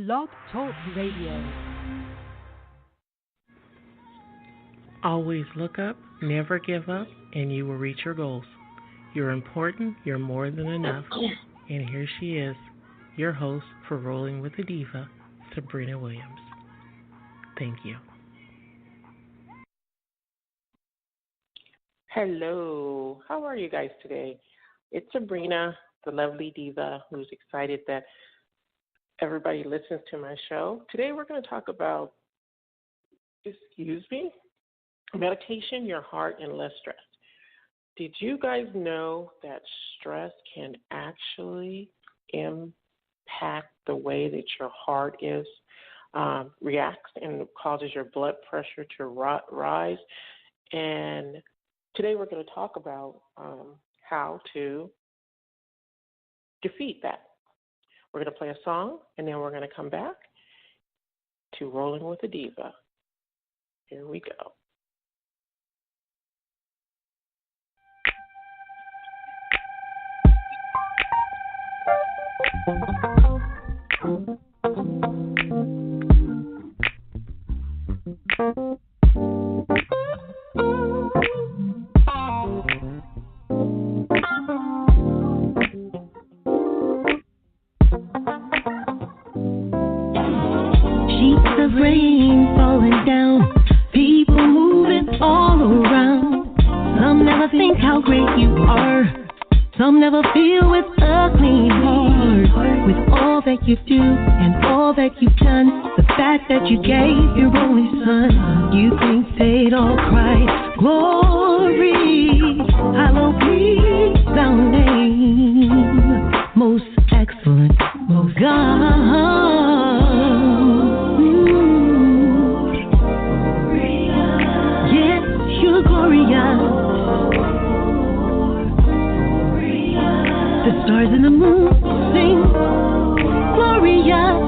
Blog Talk Radio. Always look up, never give up, and you will reach your goals. You're important, you're more than enough. And here she is, your host for Rolling with the Diva, Sabrina Williams. Thank you. Hello, how are you guys today? It's Sabrina, the lovely diva, who's excited that everybody listens to my show. Today we're going to talk about, medication, your heart, and less stress. Did you guys know that stress can actually impact the way that your heart reacts and causes your blood pressure to rise? And today we're going to talk about how to defeat that. We're going to play a song, and then we're going to come back to Rolling with a Diva. Here we go. Rain falling down, people moving all around. Some never think how great you are. Some never feel with a clean heart. With all that you do and all that you've done, the fact that you gave your only son, you think they'd all cry, glory, hallowed be thy name, most excellent, most God. The stars and the moon sing glorious.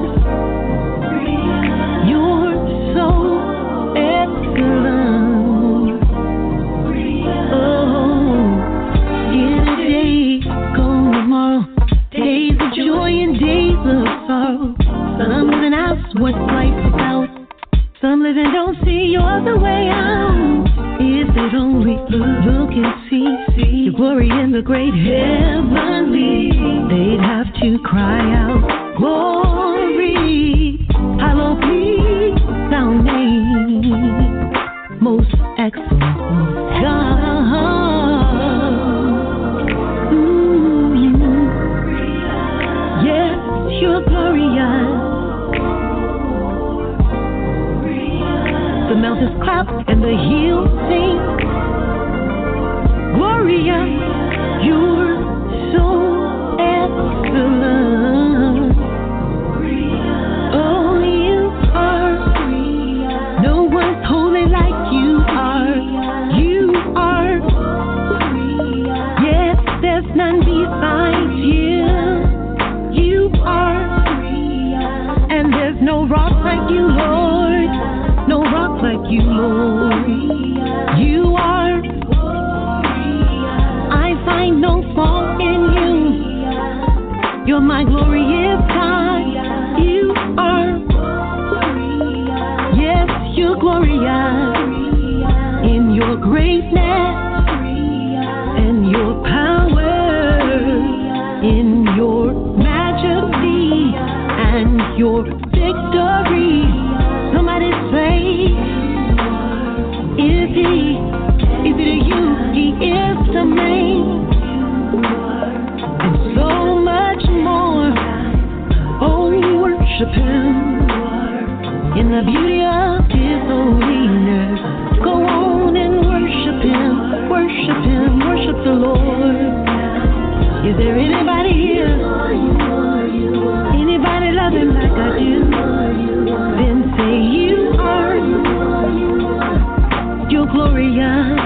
You're so excellent. Oh, in a day, gone tomorrow. Days of joy and days of sorrow. Some living out what life's about. Some living don't see you're the way out. If they'd only look and see your glory in the great heavenly, they'd have to cry out, glory, hallowed be thy name, most excellent God. Yes, you're glorious. The mountains clap and the hills sing. Gloria, you're so excellent. Oh, you are. No one's holy like you are. You are. Yes, there's none besides you. You are. And there's no rock like you, Lord. No rock like you, Lord. You are. I find no fault in you. You're my glorious God. You are. Yes, you're glorious in your greatness and your power, in your majesty and your victory. Somebody say, is it you? He is the name, and so much more. Oh, worship Him in the beauty of His holiness. Go on and worship Him, worship Him, worship the Lord. Is there anybody here? Anybody love Him like I do? Then say you are. You're glorious.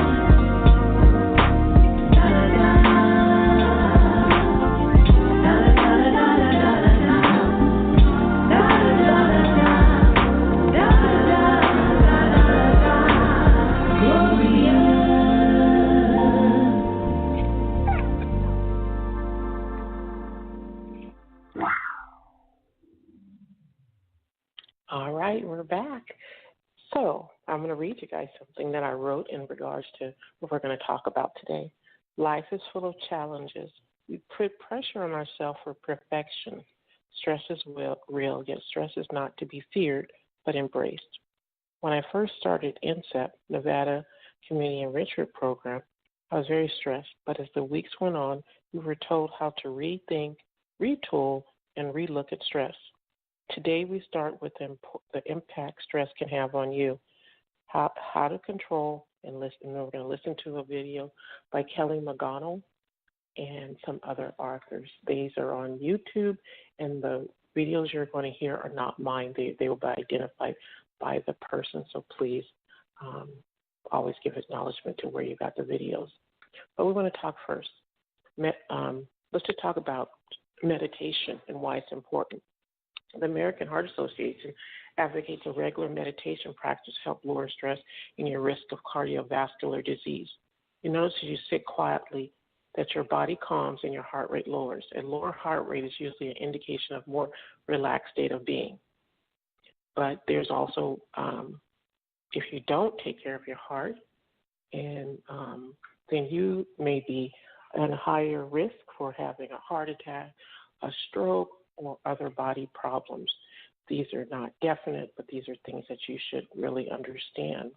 All right, we're back. So I'm going to read you guys something that I wrote in regards to what we're going to talk about today. Life is full of challenges. We put pressure on ourselves for perfection. Stress is real, yet stress is not to be feared, but embraced. When I first started NCEP, Nevada Community Enrichment Program, I was very stressed, but as the weeks went on, we were told how to rethink, retool, and relook at stress. Today, we start with the impact stress can have on you, how to control and listen. And we're going to listen to a video by Kelly McGonigal and some other authors. These are on YouTube, and the videos you're going to hear are not mine. They will be identified by the person, so please always give acknowledgement to where you got the videos. But we want to talk first. Let's just talk about meditation and why it's important. The American Heart Association advocates a regular meditation practice to help lower stress and your risk of cardiovascular disease. You notice as you sit quietly that your body calms and your heart rate lowers. A lower heart rate is usually an indication of more relaxed state of being. But there's also, if you don't take care of your heart, and then you may be at a higher risk for having a heart attack, a stroke, or other body problems. These are not definite, but these are things that you should really understand.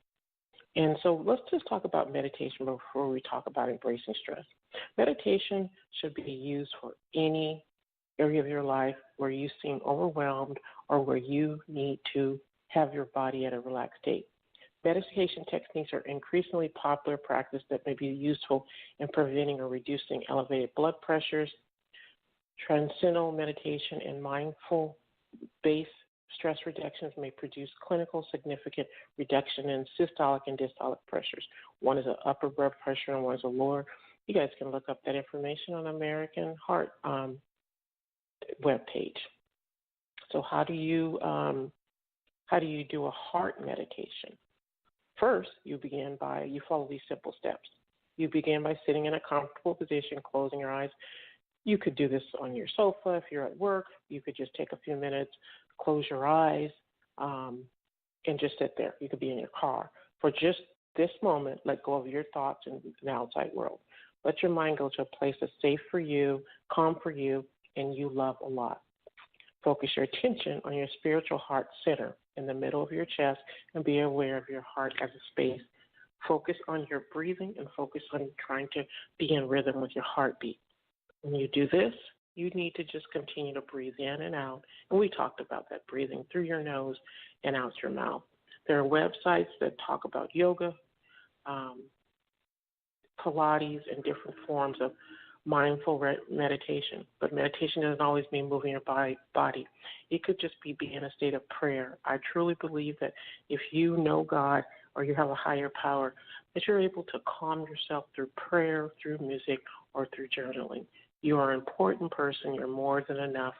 And so let's just talk about meditation before we talk about embracing stress. Meditation should be used for any area of your life where you seem overwhelmed or where you need to have your body at a relaxed state. Meditation techniques are increasingly popular practice that may be useful in preventing or reducing elevated blood pressures. Transcendental meditation and mindful-based stress reductions may produce clinical significant reduction in systolic and diastolic pressures. One is an upper blood pressure and one is a lower. You guys can look up that information on American Heart webpage. So how do you do a heart meditation? First, you follow these simple steps. You begin by sitting in a comfortable position, closing your eyes. You could do this on your sofa if you're at work. You could just take a few minutes, close your eyes, and just sit there. You could be in your car. For just this moment, let go of your thoughts and the outside world. Let your mind go to a place that's safe for you, calm for you, and you love a lot. Focus your attention on your spiritual heart center in the middle of your chest and be aware of your heart as a space. Focus on your breathing and focus on trying to be in rhythm with your heartbeat. When you do this, you need to just continue to breathe in and out. And we talked about that, breathing through your nose and out your mouth. There are websites that talk about yoga, Pilates, and different forms of mindful meditation. But meditation doesn't always mean moving your body. It could just be in a state of prayer. I truly believe that if you know God or you have a higher power, that you're able to calm yourself through prayer, through music, or through journaling. You are an important person. You're more than enough.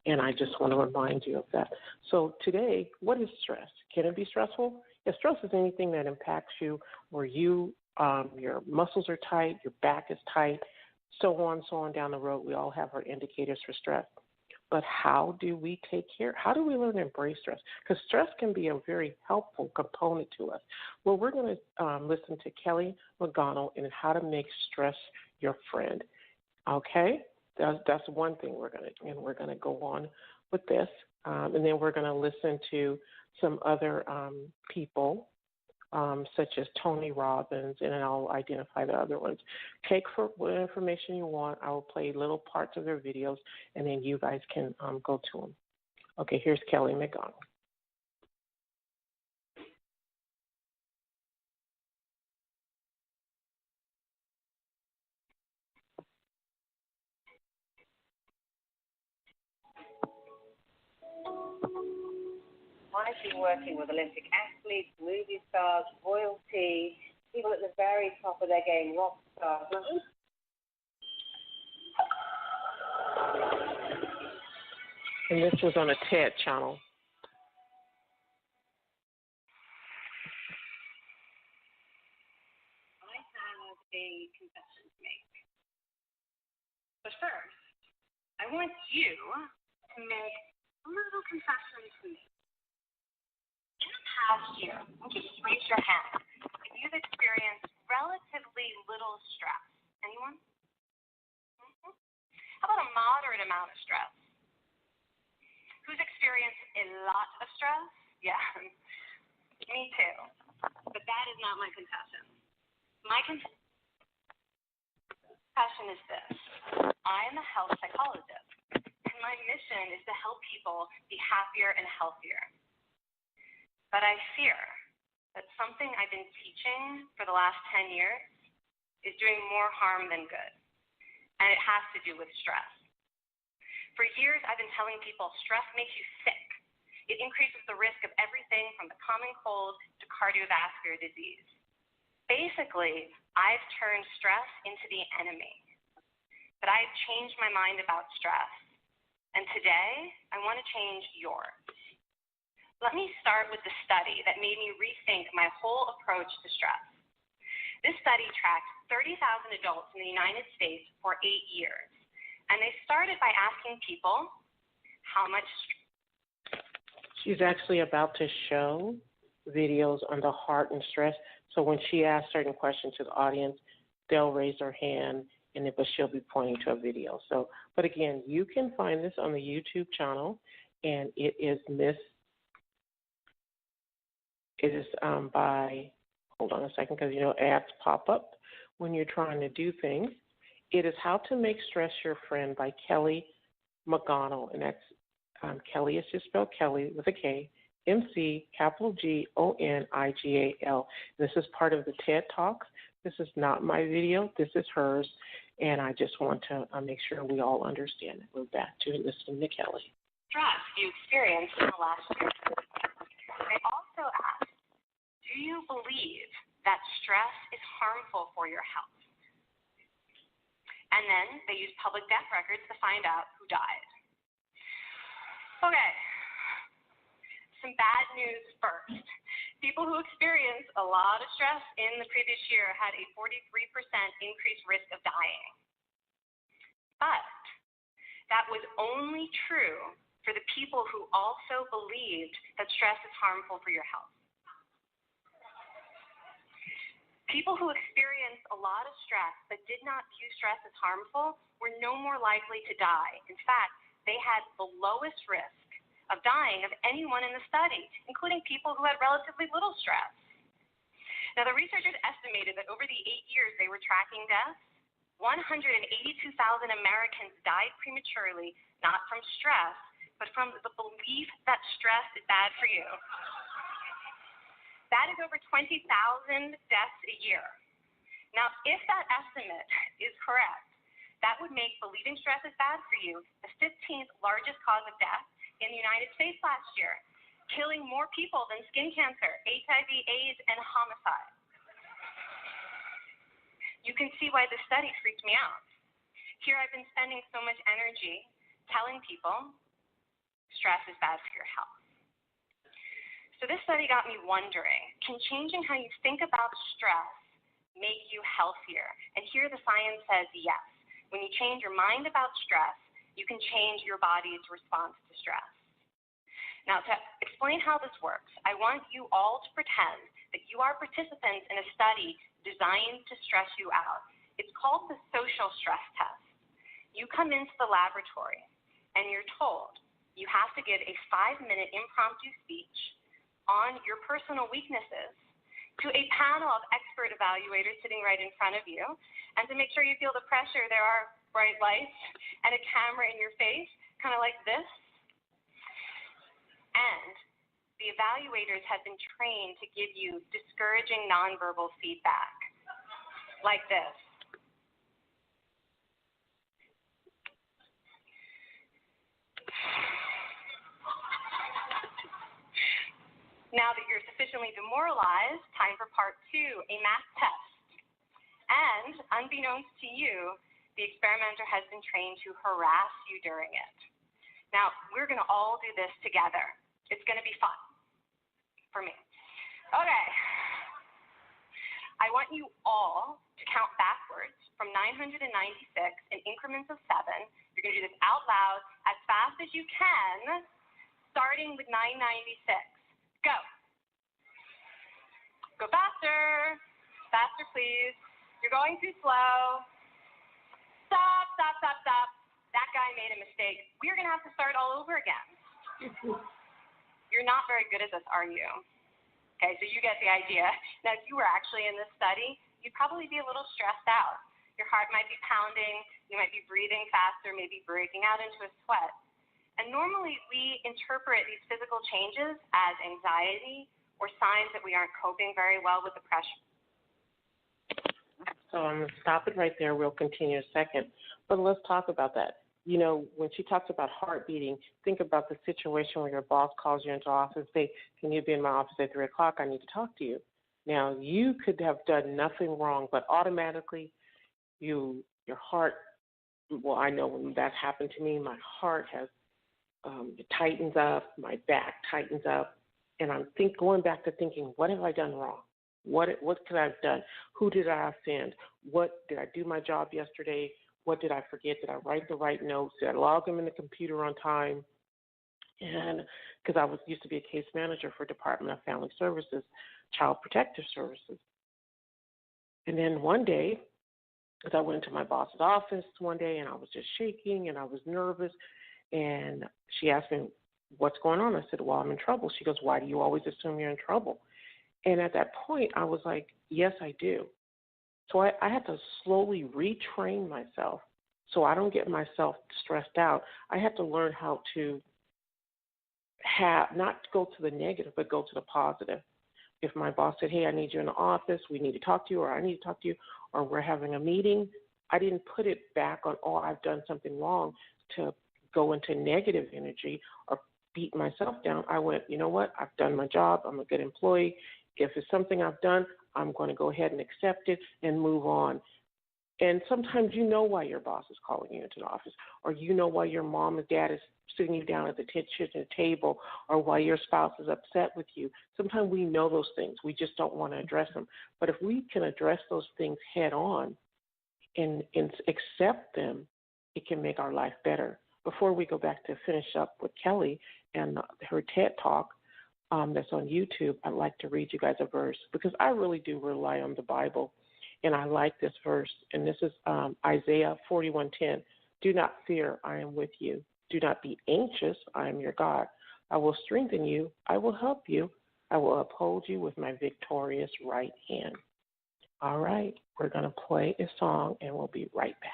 And I just want to remind you of that. So today, what is stress? Can it be stressful? Yeah, stress is anything that impacts you where your muscles are tight, your back is tight, so on down the road. We all have our indicators for stress. But how do we how do we learn to embrace stress? Because stress can be a very helpful component to us. Well, we're going to listen to Kelly McGonigal in how to make stress your friend. Okay? That's one thing we're going to go on with this. And then we're going to listen to some other people, such as Tony Robbins, and then I'll identify the other ones. Take for what information you want. I will play little parts of their videos, and then you guys can go to them. Okay, here's Kelly McGonigal. I've been working with Olympic athletes, movie stars, royalty, people at the very top of their game, rock stars. And this was on a TED channel. I have a confession to make. But first, I want you to make a little confession to me. last year, would you just raise your hand if you've experienced relatively little stress? Anyone? Mm-hmm. How about a moderate amount of stress? Who's experienced a lot of stress? Yeah, me too. But that is not my confession. My confession is this. I am a health psychologist, and my mission is to help people be happier and healthier. But I fear that something I've been teaching for the last 10 years is doing more harm than good, and it has to do with stress. For years, I've been telling people stress makes you sick. It increases the risk of everything from the common cold to cardiovascular disease. Basically, I've turned stress into the enemy. But I've changed my mind about stress, and today I want to change yours. Let me start with the study that made me rethink my whole approach to stress. This study tracked 30,000 adults in the United States for 8 years, and they started by asking people how much stress. She's actually about to show videos on the heart and stress. So when she asks certain questions to the audience, they'll raise their hand, but she'll be pointing to a video. So, but again, you can find this on the YouTube channel, and it is by, hold on a second, because ads pop up when you're trying to do things. It is How to Make Stress Your Friend by Kelly McGonigal, and that's Kelly is just spelled Kelly with a K, McGonigal. This is part of the TED Talks. This is not my video. This is hers, and I just want to make sure we all understand it. We're back to listening to Kelly. Stress you experienced in the last year. They also asked, do you believe that stress is harmful for your health? And then they used public death records to find out who died. Okay, some bad news first. People who experienced a lot of stress in the previous year had a 43% increased risk of dying. But that was only true for the people who also believed that stress is harmful for your health. People who experienced a lot of stress but did not view stress as harmful were no more likely to die. In fact, they had the lowest risk of dying of anyone in the study, including people who had relatively little stress. Now, the researchers estimated that over the 8 years they were tracking deaths, 182,000 Americans died prematurely, not from stress, but from the belief that stress is bad for you. That is over 20,000 deaths a year. Now, if that estimate is correct, that would make believing stress is bad for you the 15th largest cause of death in the United States last year, killing more people than skin cancer, HIV, AIDS, and homicide. You can see why this study freaked me out. Here I've been spending so much energy telling people stress is bad for your health. So this study got me wondering, can changing how you think about stress make you healthier? And here the science says yes. When you change your mind about stress, you can change your body's response to stress. Now, to explain how this works, I want you all to pretend that you are participants in a study designed to stress you out. It's called the social stress test. You come into the laboratory, and you're told you have to give a 5-minute impromptu speech on your personal weaknesses to a panel of expert evaluators sitting right in front of you. And to make sure you feel the pressure, there are bright lights and a camera in your face, kind of like this. And the evaluators have been trained to give you discouraging nonverbal feedback, like this. Now that you're sufficiently demoralized, time for part 2, a math test. And unbeknownst to you, the experimenter has been trained to harass you during it. Now, we're going to all do this together. It's going to be fun for me. Okay. I want you all to count backwards from 996 in increments of 7. You're going to do this out loud as fast as you can, starting with 996. Go. Go faster. Faster, please. You're going too slow. Stop. That guy made a mistake. We're going to have to start all over again. You're not very good at this, are you? Okay, so you get the idea. Now, if you were actually in this study, you'd probably be a little stressed out. Your heart might be pounding. You might be breathing faster, maybe breaking out into a sweat. And normally, we interpret these physical changes as anxiety or signs that we aren't coping very well with the pressure. So I'm going to stop it right there. We'll continue in a second. But let's talk about that. You know, when she talks about heart beating, think about the situation where your boss calls you into office and say, can you be in my office at 3 o'clock? I need to talk to you. Now, you could have done nothing wrong, but automatically your heart, well, I know when that happened to me, my heart has, it tightens up, my back tightens up, and I'm going back to thinking, what have I done wrong? What could I have done? Who did I offend? Did I do my job yesterday? What did I forget? Did I write the right notes? Did I log them in the computer on time? And because I used to be a case manager for Department of Family Services, Child Protective Services. And then one day, because I went into my boss's office one day and I was just shaking and I was nervous, and she asked me, what's going on? I said, well, I'm in trouble. She goes, why do you always assume you're in trouble? And at that point, I was like, yes, I do. So I had to slowly retrain myself so I don't get myself stressed out. I had to learn how to not go to the negative, but go to the positive. If my boss said, hey, I need you in the office, we need to talk to you, or I need to talk to you, or we're having a meeting, I didn't put it back on, oh, I've done something wrong, to go into negative energy or beat myself down. I went, you know what, I've done my job, I'm a good employee. If it's something I've done, I'm going to go ahead and accept it and move on. And sometimes you know why your boss is calling you into the office, or you know why your mom and dad is sitting you down at the kitchen table, or why your spouse is upset with you. Sometimes we know those things. We just don't want to address them. But if we can address those things head on and accept them, it can make our life better. Before we go back to finish up with Kelly and her TED Talk, that's on YouTube, I'd like to read you guys a verse because I really do rely on the Bible, and I like this verse, and this is Isaiah 41:10. Do not fear, I am with you. Do not be anxious, I am your God. I will strengthen you, I will help you, I will uphold you with my victorious right hand. All right, we're going to play a song, and we'll be right back.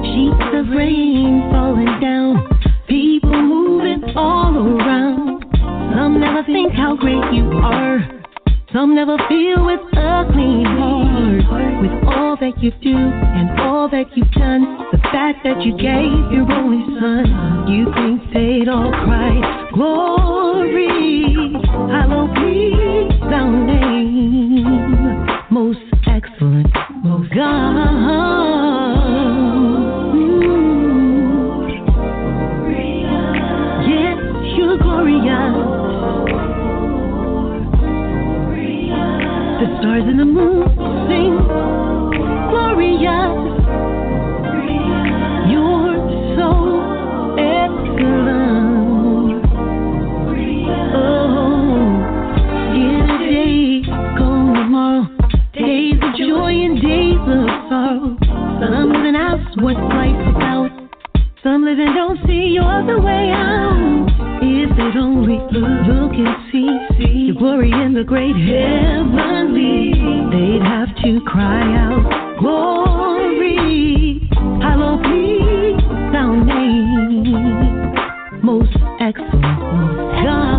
Sheets of rain falling down, people moving all around. Some never think how great you are. Some never feel with a clean heart. With all that you do and all that you've done, the fact that you gave your only son, you think they'd all cry, glory, hallowed be thy name, most excellent, most God. Yes, you're glorious. The stars and the moon sing glorious. You're so excellent. Oh, in a day, gone tomorrow. Days of joy and days of sorrow. Some living out what life's about. Some living don't see you're the way out. If they'd only look and see your glory in the great heavenly, they'd have to cry out, glory, hallowed be thy name, most excellent, most God.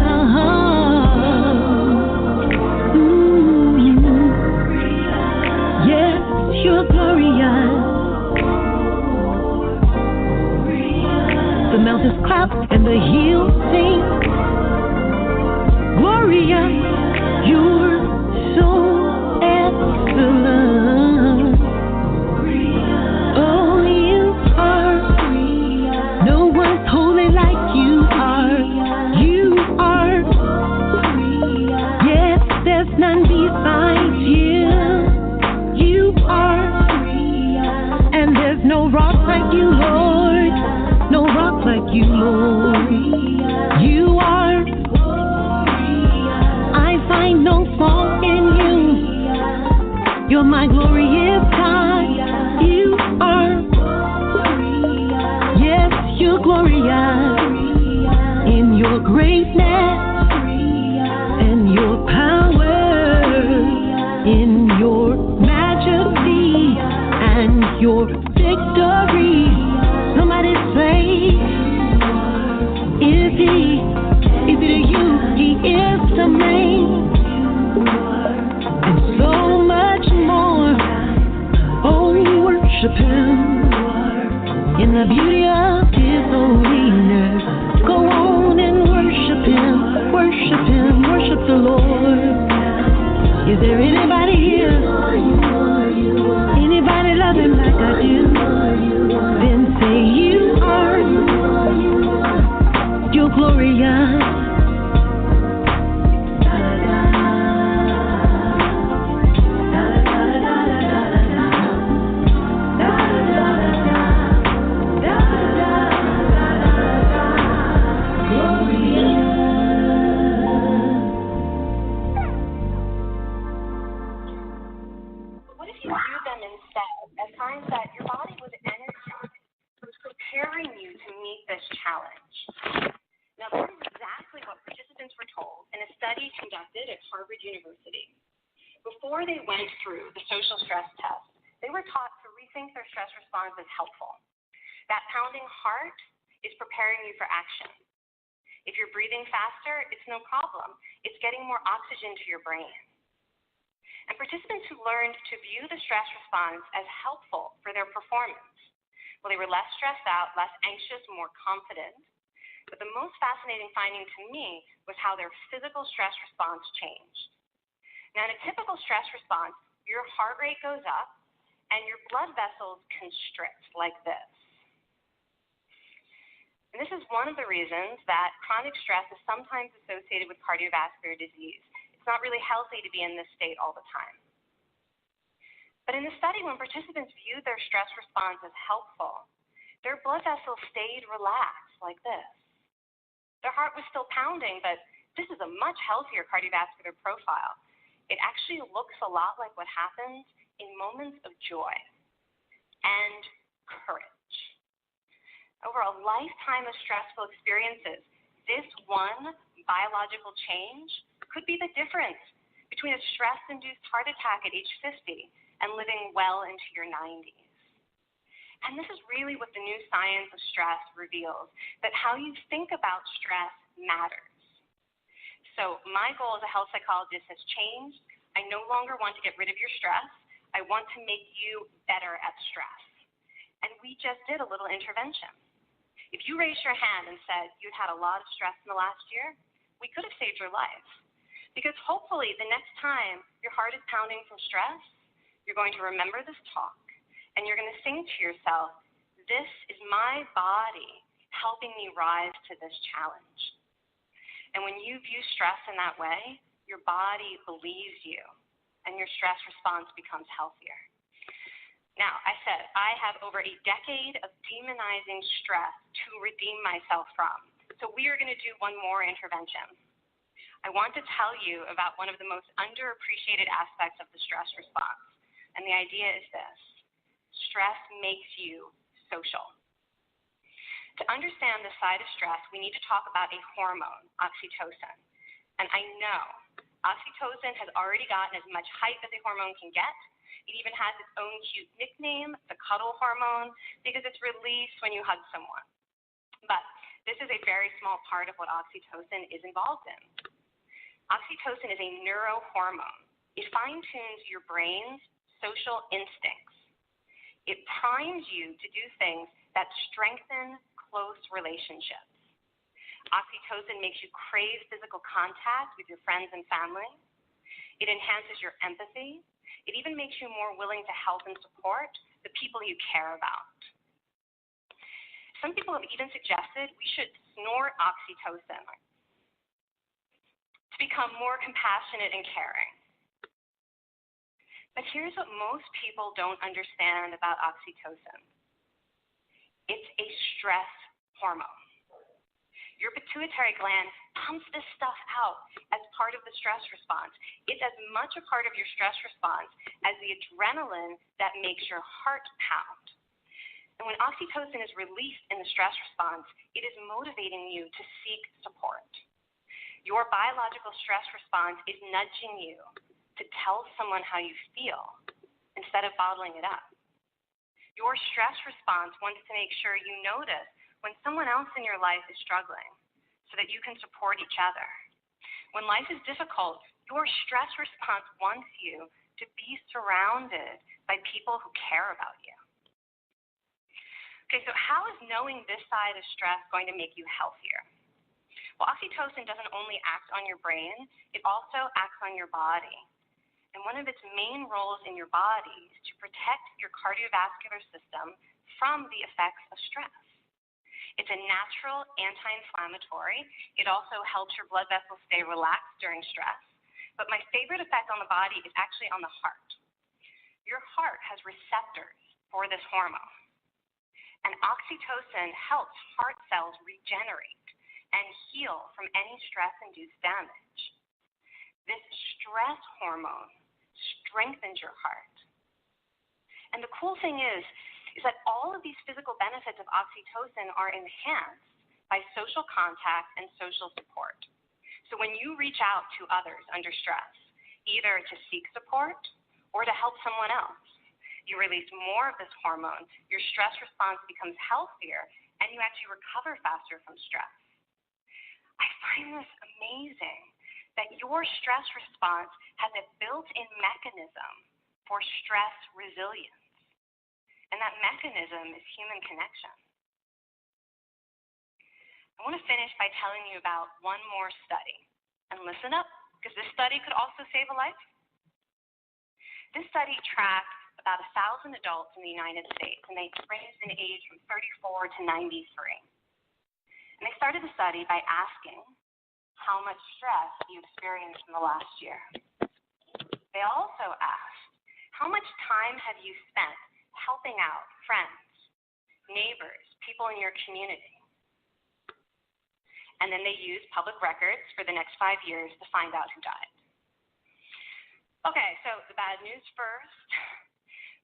Yes, you're glorious. The mountains clap and the hills sing. Gloria, you're so excellent. Oh, you are like you, Lord. No rock like you, Lord. You are. I find no fault in you. You're my glorious God. You are. Yes, you're glorious in your greatness and your power, in your majesty and your victory. Somebody say, is he? Is it you? He is the main. And so much more. Oh, worship him in the beauty of his holiness. Go on and worship him, worship him, worship the Lord. Is there anybody here? Anybody love him like I do? Then say you are. You're glorious. What if you view them instead as signs that your body was energized, was preparing you to meet this challenge? Now, this is exactly what participants were told in a study conducted at Harvard University. Before they went through the social stress test, they were taught to rethink their stress response as helpful. That pounding heart is preparing you for action. If you're breathing faster, it's no problem. It's getting more oxygen to your brain. And participants who learned to view the stress response as helpful for their performance, well, they were less stressed out, less anxious, more confident. But the most fascinating finding to me was how their physical stress response changed. Now, in a typical stress response, your heart rate goes up and your blood vessels constrict like this. And this is one of the reasons that chronic stress is sometimes associated with cardiovascular disease. It's not really healthy to be in this state all the time. But in the study, when participants viewed their stress response as helpful, their blood vessels stayed relaxed like this. Their heart was still pounding, but this is a much healthier cardiovascular profile. It actually looks a lot like what happens in moments of joy and courage. Over a lifetime of stressful experiences, this one biological change could be the difference between a stress-induced heart attack at age 50 and living well into your 90s. And this is really what the new science of stress reveals, that how you think about stress matters. So my goal as a health psychologist has changed. I no longer want to get rid of your stress. I want to make you better at stress. And we just did a little intervention. If you raised your hand and said you'd had a lot of stress in the last year, we could have saved your life. Because hopefully the next time your heart is pounding from stress, you're going to remember this talk, and you're going to think to yourself, this is my body helping me rise to this challenge. And when you view stress in that way, your body believes you, and your stress response becomes healthier. Now, I said I have over a decade of demonizing stress to redeem myself from. So we are going to do one more intervention. I want to tell you about one of the most underappreciated aspects of the stress response. And the idea is this: stress makes you social. To understand the side of stress, we need to talk about a hormone, oxytocin. And I know oxytocin has already gotten as much hype as a hormone can get. It even has its own cute nickname, the cuddle hormone, because it's released when you hug someone. But this is a very small part of what oxytocin is involved in. Oxytocin is a neurohormone. It fine-tunes your brain's social instincts. It primes you to do things that strengthen close relationships. Oxytocin makes you crave physical contact with your friends and family. It enhances your empathy. It even makes you more willing to help and support the people you care about. Some people have even suggested we should snort oxytocin to become more compassionate and caring. But here's what most people don't understand about oxytocin. It's a stress hormone. Your pituitary gland pumps this stuff out as part of the stress response. It's as much a part of your stress response as the adrenaline that makes your heart pound. And when oxytocin is released in the stress response, it is motivating you to seek support. Your biological stress response is nudging you to tell someone how you feel instead of bottling it up. Your stress response wants to make sure you notice when someone else in your life is struggling so that you can support each other. When life is difficult, your stress response wants you to be surrounded by people who care about you. Okay, so how is knowing this side of stress going to make you healthier? Well, oxytocin doesn't only act on your brain, it also acts on your body. And one of its main roles in your body is to protect your cardiovascular system from the effects of stress. It's a natural anti-inflammatory. It also helps your blood vessels stay relaxed during stress. But my favorite effect on the body is actually on the heart. Your heart has receptors for this hormone. And oxytocin helps heart cells regenerate and heal from any stress-induced damage. This stress hormone strengthens your heart. And the cool thing is that all of these physical benefits of oxytocin are enhanced by social contact and social support. So when you reach out to others under stress, either to seek support or to help someone else, you release more of this hormone, your stress response becomes healthier, and you actually recover faster from stress. I find this amazing that your stress response has a built-in mechanism for stress resilience. And that mechanism is human connection. I want to finish by telling you about one more study. And listen up, because this study could also save a life. This study tracked about 1,000 adults in the United States, and they ranged in age from 34 to 93. And they started the study by asking how much stress you experienced in the last year. They also asked, how much time have you spent helping out friends, neighbors, people in your community? And then they used public records for the next 5 years to find out who died. Okay, so the bad news first.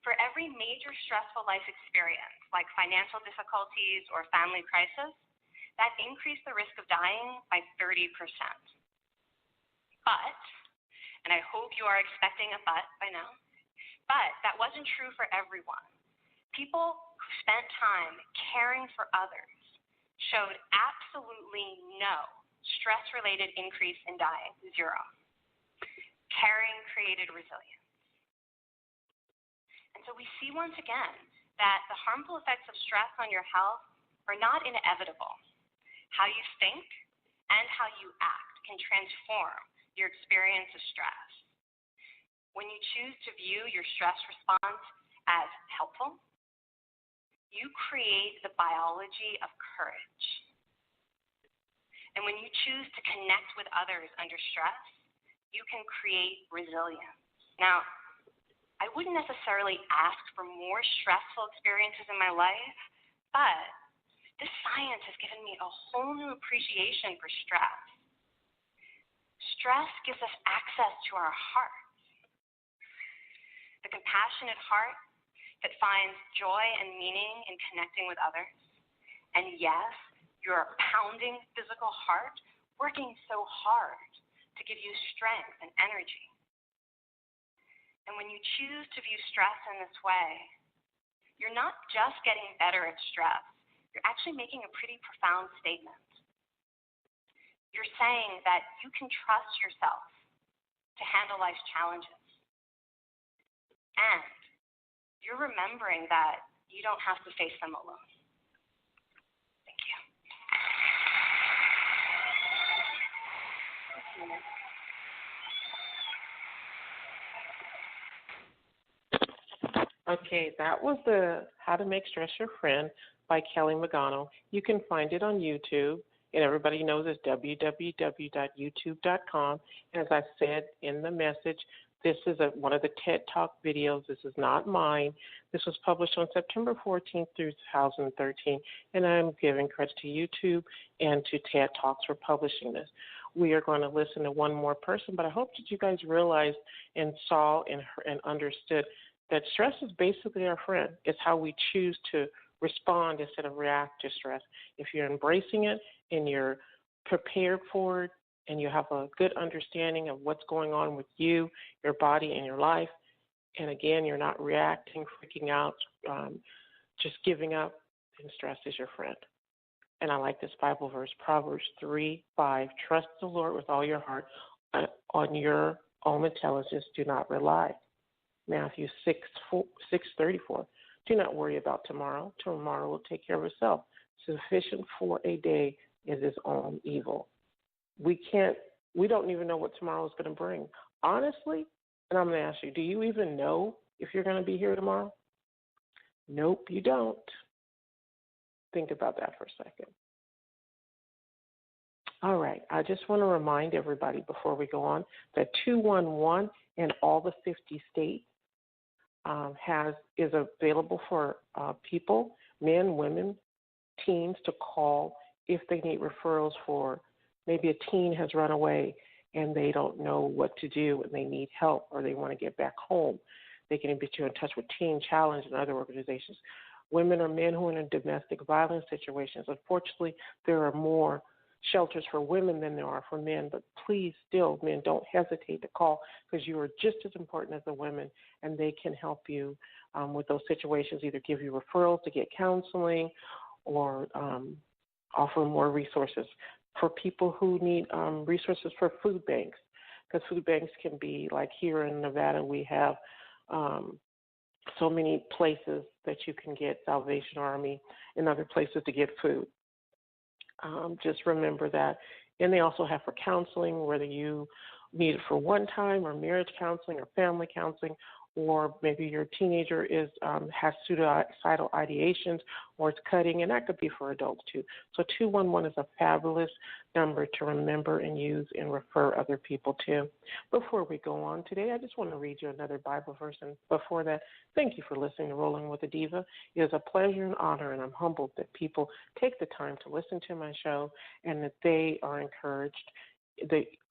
For every major stressful life experience, like financial difficulties or family crisis, that increased the risk of dying by 30%. But, and I hope you are expecting a but by now, but that wasn't true for everyone. People who spent time caring for others showed absolutely no stress-related increase in dying, 0. Caring created resilience. And so we see once again that the harmful effects of stress on your health are not inevitable. How you think and how you act can transform your experience of stress. When you choose to view your stress response as helpful, you create the biology of courage. And when you choose to connect with others under stress, you can create resilience. Now, I wouldn't necessarily ask for more stressful experiences in my life, but this science has given me a whole new appreciation for stress. Stress gives us access to our hearts. The compassionate heart that finds joy and meaning in connecting with others. And yes, your pounding physical heart working so hard to give you strength and energy. And when you choose to view stress in this way, you're not just getting better at stress, you're actually making a pretty profound statement. You're saying that you can trust yourself to handle life's challenges. And you're remembering that you don't have to face them alone. Thank you. Okay, that was the How to Make Stress Your Friend by Kelly Magano. You can find it on YouTube, and everybody knows it's www.youtube.com. And as I said in the message, This is one of the TED Talk videos. This is not mine. This was published on September 14th through 2013, and I'm giving credit to YouTube and to TED Talks for publishing this. We are going to listen to one more person, but I hope that you guys realized and saw and understood that stress is basically our friend. It's how we choose to respond instead of react to stress. If you're embracing it and you're prepared for it and you have a good understanding of what's going on with you, your body, and your life, and again, you're not reacting, freaking out, just giving up, then stress is your friend. And I like this Bible verse, Proverbs 3:5. Trust the Lord with all your heart. On your own intelligence, do not rely. Matthew 6:34. Do not worry about tomorrow. Tomorrow will take care of itself. Sufficient for a day is its own evil. We don't even know what tomorrow is going to bring. Honestly, and I'm going to ask you, do you even know if you're going to be here tomorrow? Nope, you don't. Think about that for a second. All right, I just want to remind everybody before we go on that 211 in all the 50 states is available for people, men, women, teens to call if they need referrals for maybe a teen has run away and they don't know what to do and they need help or they want to get back home. They can get you in touch with Teen Challenge and other organizations. Women or men who are in domestic violence situations. Unfortunately, there are more shelters for women than there are for men, but please still, men, don't hesitate to call because you are just as important as the women, and they can help you with those situations, either give you referrals to get counseling or offer more resources for people who need resources for food banks, because food banks can be, like here in Nevada, we have so many places that you can get Salvation Army and other places to get food. Just remember that. And they also have for counseling, whether you need it for one time or marriage counseling or family counseling, or maybe your teenager has suicidal ideations or it's cutting, and that could be for adults too. So 211 is a fabulous number to remember and use and refer other people to. Before we go on today, I just want to read you another Bible verse. And before that, thank you for listening to Rolling with a Diva. It is a pleasure and honor, and I'm humbled that people take the time to listen to my show and that they are encouraged.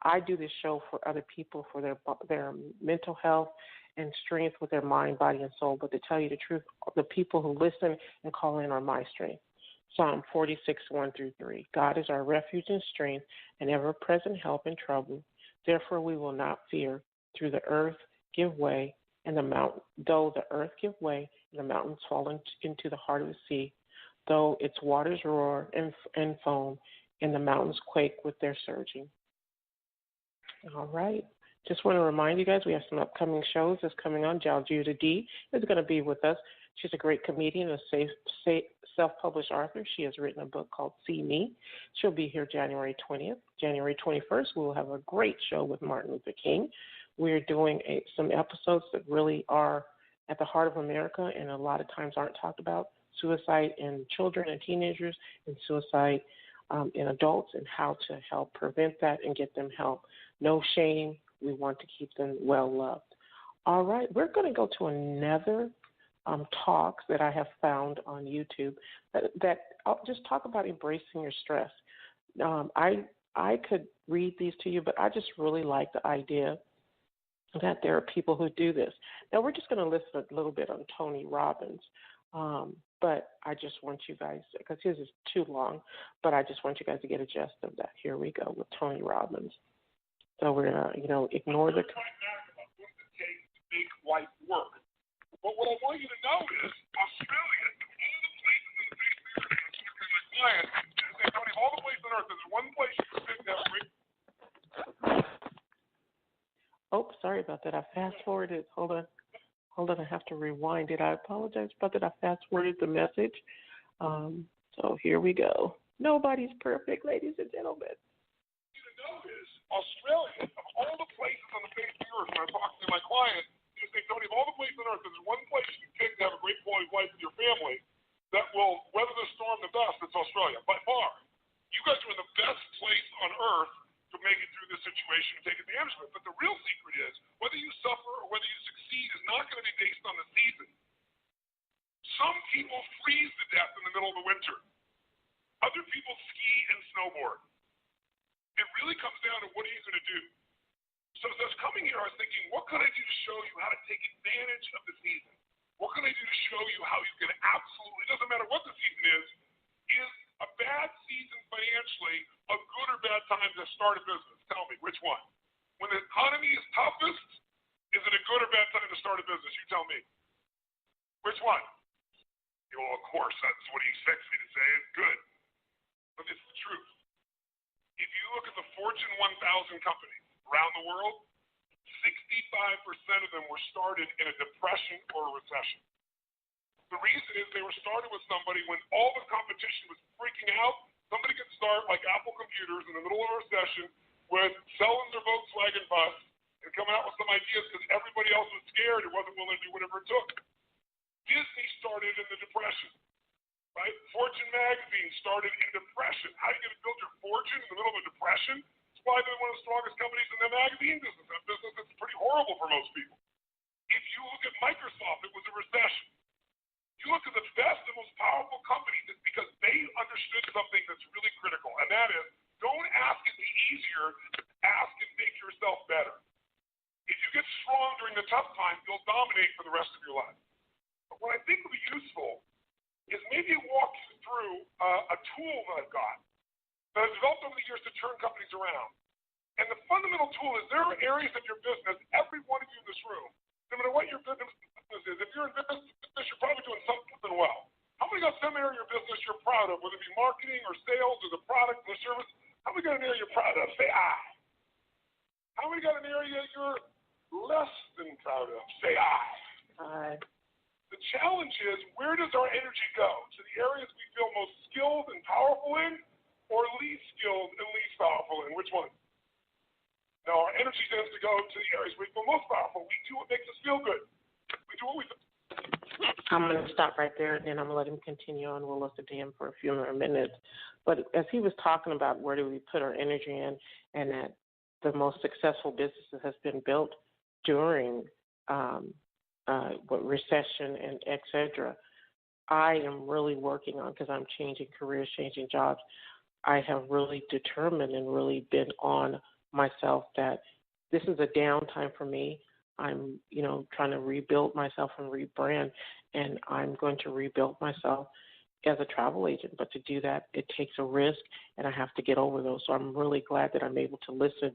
I do this show for other people, for their mental health and strength with their mind, body, and soul. But to tell you the truth, the people who listen and call in are my strength. Psalm 46:1-3. God is our refuge and strength, and ever-present help in trouble. Therefore we will not fear. Though the earth give way, and the mountains fall into the heart of the sea, though its waters roar and foam, and the mountains quake with their surging. All right. Just want to remind you guys, we have some upcoming shows that's coming on. Jaljuda D is going to be with us. She's a great comedian, a self-published author. She has written a book called See Me. She'll be here January 20th. January 21st, we will have a great show with Martin Luther King. We're doing some episodes that really are at the heart of America and a lot of times aren't talked about. Suicide in children and teenagers and suicide in adults and how to help prevent that and get them help. No shame. We want to keep them well loved. All right, we're going to go to another talk that I have found on YouTube that I'll just talk about embracing your stress. I could read these to you, but I just really like the idea that there are people who do this. Now, we're just going to listen a little bit on Tony Robbins, but I just want you guys, because his is too long, but I just want you guys to get a gist of that. Here we go with Tony Robbins. So we're going to, ignore the... Make life work. But what I want you to know is Australia, all the places on earth, there's one place you can pick that great. Oh, sorry about that. I fast-forwarded. Hold on, I have to rewind it. I apologize about that. I fast-forwarded the message. So here we go. Nobody's perfect, ladies and gentlemen. Australia, of all the places on the face of the earth, when I talk to my client, you say, Tony, of all the places on earth, there's one place you can pick to have a great quality of life with your family that will weather the storm the best. It's Australia, by far. You guys are in the best place on earth to make it through this situation and take advantage of it. But the real secret is, whether you suffer people freeze to death in the middle of the winter. Other people ski and snowboard. It really comes down to what are you going to do? So as I was coming here, I was thinking, what can I do to show you how to take advantage of the season? What can I do to show you how you can absolutely, it doesn't matter what the season is a bad season financially a good or bad time to start a business? Tell me, which one? When the economy is toughest, is it a good or bad time to start a business? You tell me. Which one? Well, of course, that's what he expects me to say. It's good. But it's the truth. If you look at the Fortune 1000 companies around the world, 65% of them were started in a depression or a recession. The reason is they were started with somebody when all the competition was freaking out. Somebody could start like Apple Computers in the middle of a recession with selling their Volkswagen bus and coming out with some ideas because everybody else was scared and wasn't willing to do whatever it took. Disney started in the Depression, right? Fortune magazine started in depression. How are you going to build your fortune in the middle of a depression? It's why they're one of the strongest companies in the magazine business. A business that's pretty horrible for most people. If you look at Microsoft, it was a recession. You look at the best and most powerful companies, it's because they understood something that's really critical, and that is don't ask it be easier, ask and make yourself better. If you get strong during the tough times, you'll dominate for the rest of your life. But what I think would be useful is maybe walk you through a tool that I've got that I've developed over the years to turn companies around. And the fundamental tool is there are areas of your business, every one of you in this room, no matter what your business is, if you're in business, you're probably doing something well. How many got some area of your business you're proud of, whether it be marketing or sales or the product or service? How many got an area you're proud of? Say I. How many got an area you're less than proud of? Say I. The challenge is, where does our energy go? To the areas we feel most skilled and powerful in, or least skilled and least powerful in? Which one? No, our energy tends to go to the areas we feel most powerful. We do what makes us feel good. We do what we feel. I'm going to stop right there, and then I'm going to let him continue on. We'll listen to him for a few more minutes. But as he was talking about where do we put our energy in, and that the most successful businesses has been built during recession and et cetera, I am really working on, because I'm changing careers, changing jobs, I have really determined and really been on myself that this is a downtime for me. I'm, trying to rebuild myself and rebrand, and I'm going to rebuild myself as a travel agent. But to do that, it takes a risk, and I have to get over those. So I'm really glad that I'm able to listen,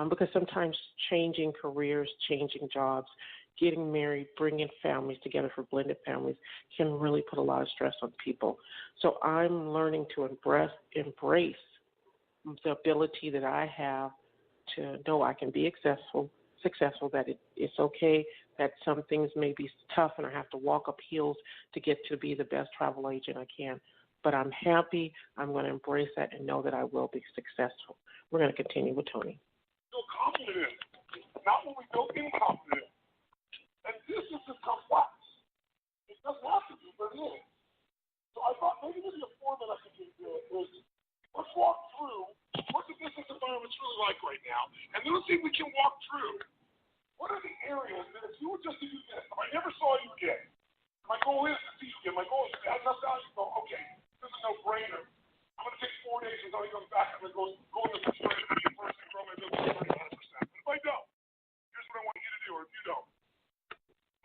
because sometimes changing careers, changing jobs, getting married, bringing families together for blended families can really put a lot of stress on people. So I'm learning to embrace the ability that I have to know I can be successful, that it's okay, that some things may be tough and I have to walk up hills to get to be the best travel agent I can. But I'm happy. I'm going to embrace that and know that I will be successful. We're going to continue with Tony. Feel confident, not when we feel incompetent. And this is complex. It doesn't have to be, but it is. So I thought maybe a format I could do is let's walk through what the business environment's really like right now, and then let's see if we can walk through what are the areas that if you were just to do this, if I never saw you again, my goal is to see you again, my goal is to add enough value to go, okay, this is a no-brainer. I'm going to take 4 days until he comes back. I'm going to go in the first and grow my business 100%. But if I don't, here's what I want you to do, or if you don't.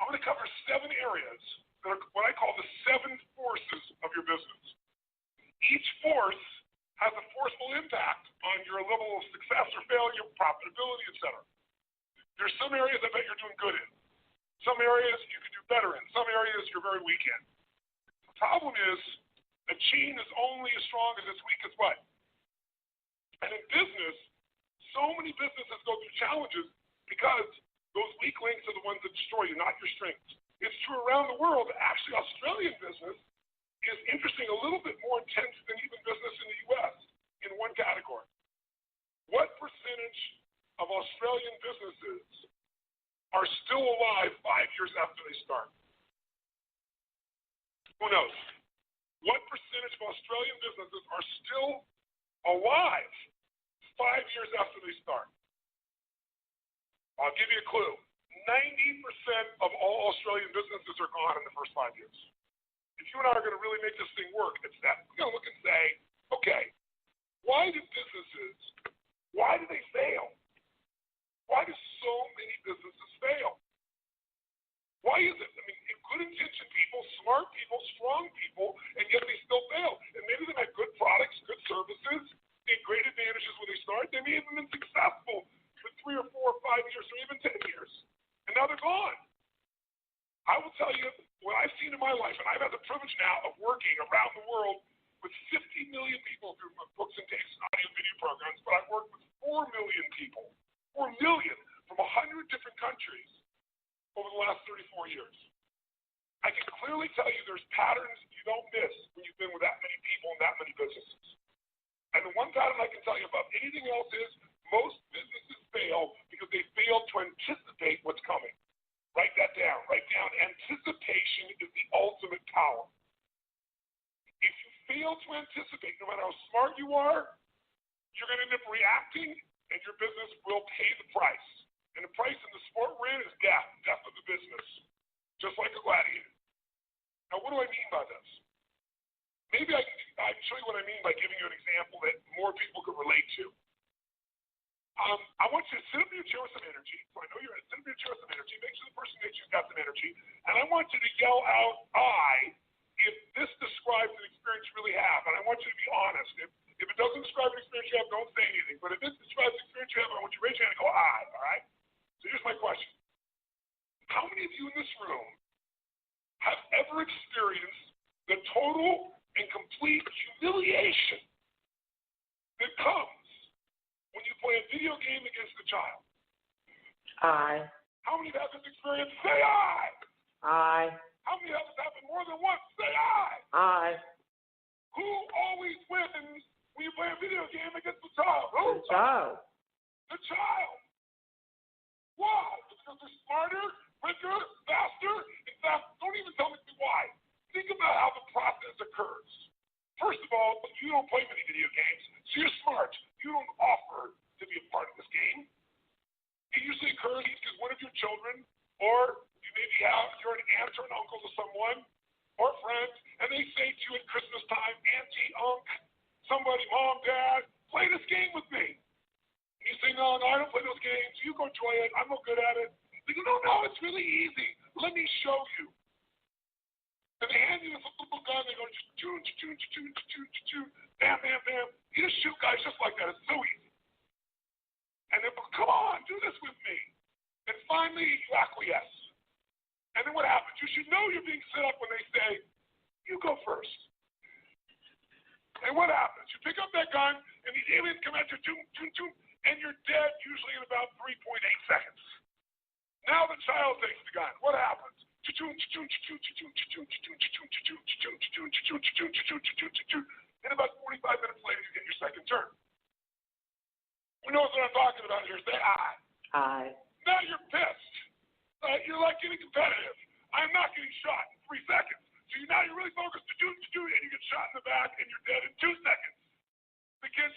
I'm going to cover 7 areas that are what I call the 7 forces of your business. Each force has a forceful impact on your level of success or failure, profitability, etc. There's some areas I bet you're doing good in. Some areas you could do better in. Some areas you're very weak in. The problem is a chain is only as strong as its weakest what? And in business, so many businesses go through challenges because those weak links are the ones that destroy you, not your strengths. It's true around the world. Actually, Australian business is interesting, a little bit more intense than even business in the U.S. in one category. What percentage of Australian businesses are still alive 5 years after they start? Who knows? What percentage of Australian businesses are still alive 5 years after they start? I'll give you a clue. 90% of all Australian businesses are gone in the first 5 years. if you and I are going to really make this thing work, it's that we're going to look and say, okay, why do they fail? Why do so many businesses fail? Why is it? I mean, good intentioned people, smart people, strong people, and yet they still fail. And maybe they had good products, good services, they had great advantages when they started. They may have been successful for 3 or 4 or 5 years or even 10 years. And now they're gone. I will tell you what I've seen in my life, and I've had the privilege now of working around the world with 50 million people through books and tapes and audio video programs, but I've worked with 4 million people, 4 million from 100 different countries over the last 34 years. I can clearly tell you there's patterns you don't miss when you've been with that many people and that many businesses. And the one pattern I can tell you above anything else is most businesses fail because they fail to anticipate what's coming. Write that down. Write down anticipation is the ultimate power. If you fail to anticipate, no matter how smart you are, you're going to end up reacting and your business will pay the price. And the price in the sport we're in is death of the business, just like a gladiator. Now, what do I mean by this? Maybe I can show you what I mean by giving you an example that more people could relate to. I want you to sit up in your chair with some energy. So I know you're going to sit up in your chair with some energy. Make sure the person next to you's got some energy. And I want you to yell out, I, if this describes an experience you really have. And I want you to be honest. If it doesn't describe an experience you have, don't say anything. But if it describes an experience you have, I want you to raise your hand and go, I, all right? So here's my question. How many of you in this room have ever experienced the total and complete humiliation that comes when you play a video game against a child? I. How many have this experience? Say I. How many have this happen more than once? Say I. Who always wins when you play a video game against the child? Who? The child. The child. Why? Because they're smarter, quicker, faster. In fact, don't even tell me why. Think about how the process occurs. First of all, you don't play many video games, so you're smart. You don't offer to be a part of this game. It usually occurs because one of your children, or you maybe you're an aunt or an uncle to someone, or friends, and they say to you at Christmas time, Auntie, Unc, somebody, Mom, Dad, play this game with me. And you say, no, I don't play those games. You go enjoy it. I'm no good at it. They go, no, it's really easy. Let me show you. And they hand you this little gun. They go, bam, bam, bam. You just shoot guys just like that. It's so easy. And they go, come on, do this with me. And finally, you acquiesce. And then what happens? You should know you're being set up when they say, you go first. And what happens? You pick up that gun, and these aliens come at you, and you're dead usually in about 3.8 seconds. Now the child takes the gun. What happens? And about 45 minutes later, you get your second turn. Who knows what I'm talking about here? Say I. Now you're pissed. You're like getting competitive. I'm not getting shot in 3 seconds. So now you're really focused, and you get shot in the back, and you're dead in 2 seconds. The kids,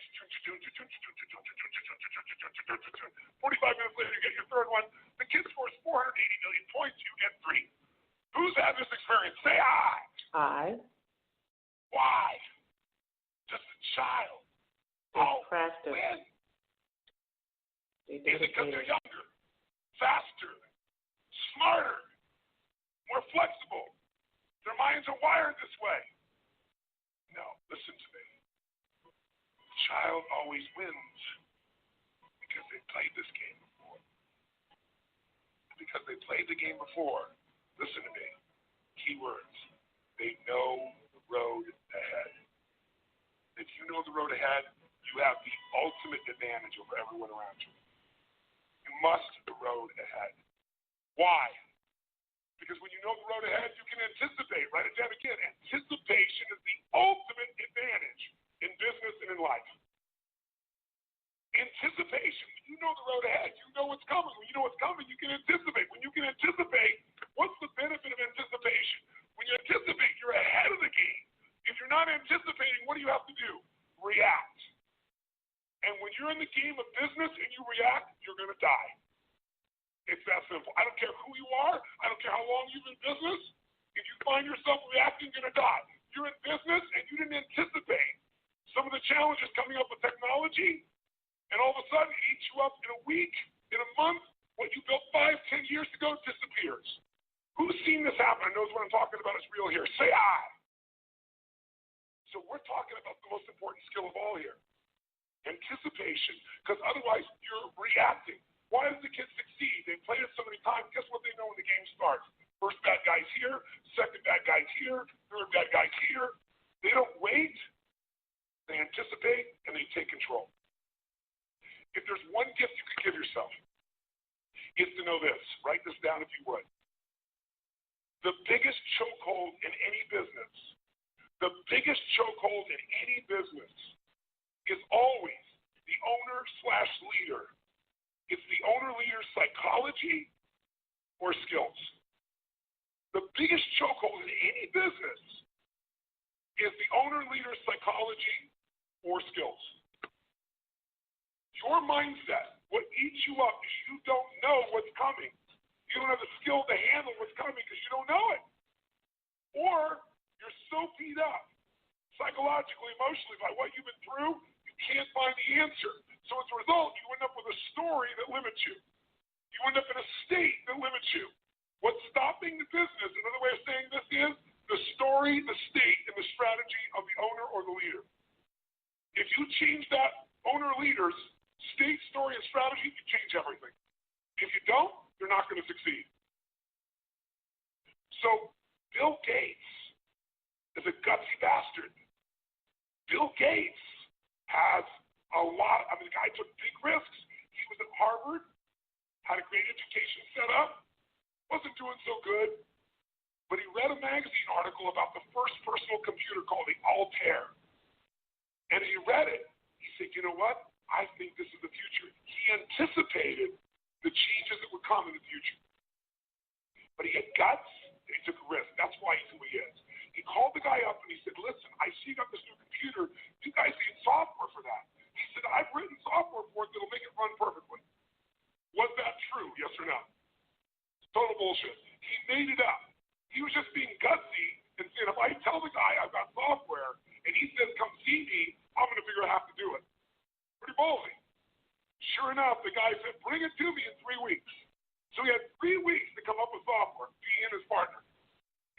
45 minutes later, you get your third one. The kid scores 480 million points, you get 3. Who's had this experience? Say I. Why? Just a child. Practice. When? Is it because they're younger, faster, smarter, more flexible? Their minds are wired this way. No, listen to me. The child always wins because they played this game before. Because they played the game before, listen to me. Keywords. They know the road ahead. If you know the road ahead, you have the ultimate advantage over everyone around you. You must the road ahead. Why? Because when you know the road ahead, you can anticipate. Write it down again. Anticipation is the ultimate advantage in business and in life. Anticipation. When you know the road ahead, you know what's coming. When you know what's coming, you can anticipate. When you can anticipate, what's the benefit of anticipation? When you anticipate, you're ahead of the game. If you're not anticipating, what do you have to do? React. And when you're in the game of business and you react, you're going to die. It's that simple. I don't care who you are. I don't care how long you've been in business. If you find yourself reacting, you're going to die. You're in business and you didn't anticipate some of the challenges coming up with technology, and all of a sudden it eats you up in a week, in a month. What you built 5, 10 years ago disappears. Who's seen this happen and knows what I'm talking about is real here? Say aye. So we're talking about the most important skill of all here. Anticipation, because otherwise you're reacting. Why does the kid succeed? They've played it so many times. Guess what they know when the game starts? First bad guy's here, second bad guy's here, third bad guy's here. They don't wait. They anticipate, and they take control. If there's one gift you could give yourself, it's to know this. Write this down if you would. The biggest chokehold in any business, is always the owner/leader. It's the owner-leader's psychology or skills. The biggest chokehold in any business is the owner-leader's psychology or skills. Your mindset, what eats you up is you don't know what's coming. You don't have the skill to handle what's coming because you don't know it. Or you're so beat up psychologically, emotionally by what you've been through, you can't find the answer. So as a result, you end up with a story that limits you. You end up in a state that limits you. What's stopping the business, another way of saying this is the story, the state, and the strategy of the owner or the leader. If you change that owner-leader's state, story, and strategy, you change everything. If you don't, you're not going to succeed. So Bill Gates is a gutsy bastard. Bill Gates has a lot. The guy took big risks. He was at Harvard, had a great education set up, wasn't doing so good, but he read a magazine article about the first personal computer called the Altair. And he read it. He said, you know what? I think this is the future. He anticipated the changes that would come in the future. But he had guts, and he took a risk. That's why he's who he is. He called the guy up and he said, listen, I see you got this new computer. You guys need software for that. He said, I've written software for it that'll make it run perfectly. Was that true? Yes or no? Total bullshit. He made it up. He was just being gutsy and saying, if I tell the guy I've got software and he says, come see me, I'm going to figure out how to do it. Pretty ballsy. Sure enough, the guy said, bring it to me in 3 weeks. So he had 3 weeks to come up with software, he and his partner.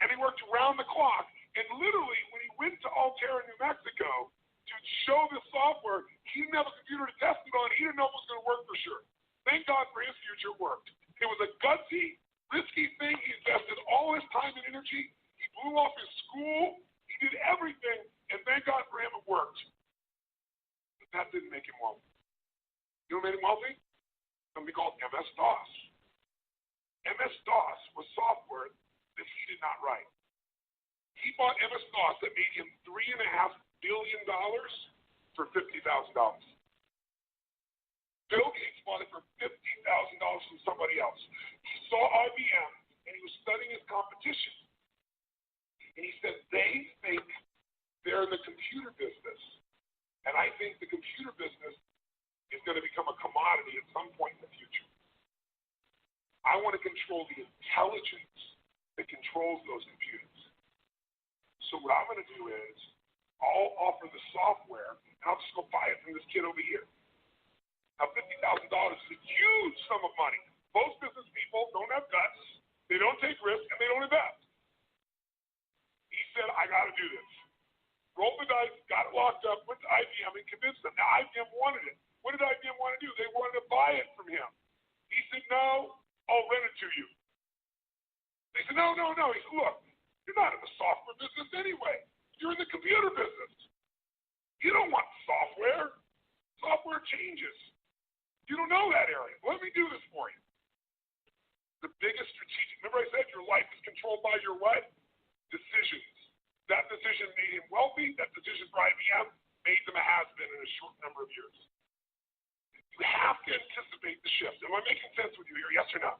And he worked around the clock. And literally, when he went to Altair in New Mexico to show this software, he didn't have a computer to test it on. He didn't know if it was going to work for sure. Thank God for his future, it worked. It was a gutsy, risky thing. He invested all his time and energy. He blew off his school. He did everything. And thank God for him, it worked. But that didn't make him wealthy. You know what made him wealthy? Something called MS-DOS. MS-DOS was software that he did not write. He bought MS-DOS that made him $3.5 billion for $50,000. Bill Gates bought it for $50,000 from somebody else. He saw IBM and he was studying his competition. And he said, they think they're in the computer business. And I think the computer business is going to become a commodity at some point in the future. I want to control the intelligence that controls those computers. So what I'm going to do is I'll offer the software and I'll just go buy it from this kid over here. Now $50,000 is a huge sum of money. Most business people don't have guts, they don't take risks, and they don't invest. He said, I got to do this. Rolled the dice, got it locked up, went to IBM and convinced them. Now IBM wanted it. What did IBM want to do? They wanted to buy it from him. He said, no, I'll rent it to you. They said, no. He said, look, you're not in the software business anyway. You're in the computer business. You don't want software. Software changes. You don't know that area. Let me do this for you. The biggest strategic, remember I said your life is controlled by your what? Decisions. That decision made him wealthy. That decision for IBM made them a has-been in a short number of years. You have to anticipate the shift. Am I making sense with you here? Yes or no?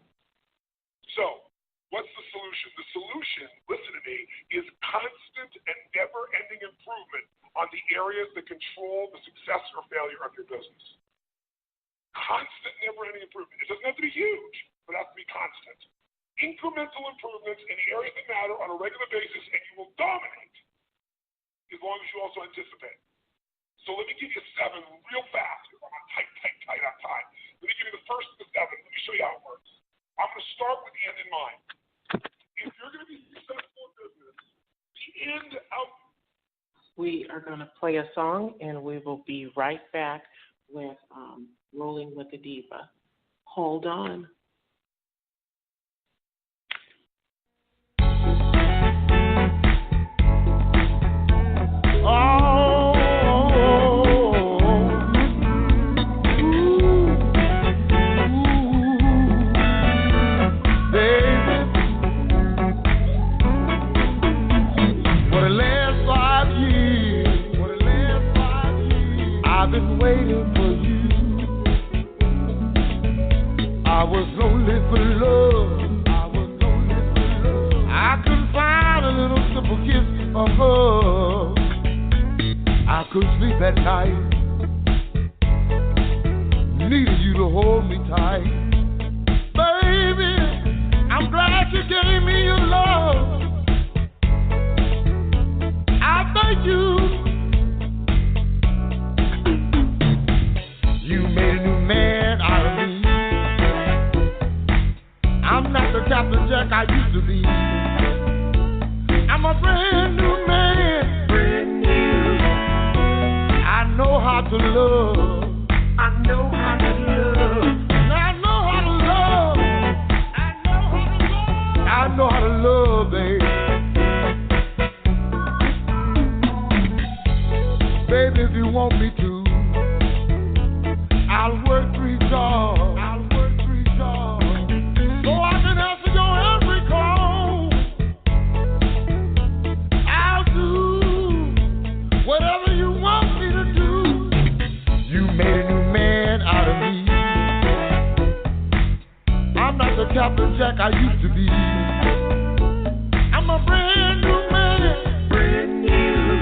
So, what's the solution? The solution, listen to me, is constant and never-ending improvement on the areas that control the success or failure of your business. Constant, never-ending improvement. It doesn't have to be huge, but it has to be constant. incremental improvements in the areas that matter on a regular basis, and you will dominate as long as you also anticipate. So let me give you 7 real fast because I'm on tight on time. Let me give you the first of the 7. Let me show you how it works. I'm going to start with the end in mind. If you're going to be successful in business, the end out. We are going to play a song, and we will be right back with Rolling with the Diva. Hold on. I've been waiting for you. I was lonely for love. I couldn't find a little simple kiss or hug. I couldn't sleep at night. Needed you to hold me tight. Baby, I'm glad you gave me your love. I thank you. You made a new man out of me. I'm not the Captain Jack I used to be. I'm a brand new man. Brand new. I know how to love. I know how to love. I know how to love. I know how to love, baby. Baby, if you want me to, I'll work 3 jobs. So I can answer your every call. I'll do whatever you want me to do. You made a new man out of me. I'm not the Captain Jack I used to be. I'm a brand new man. Brand new.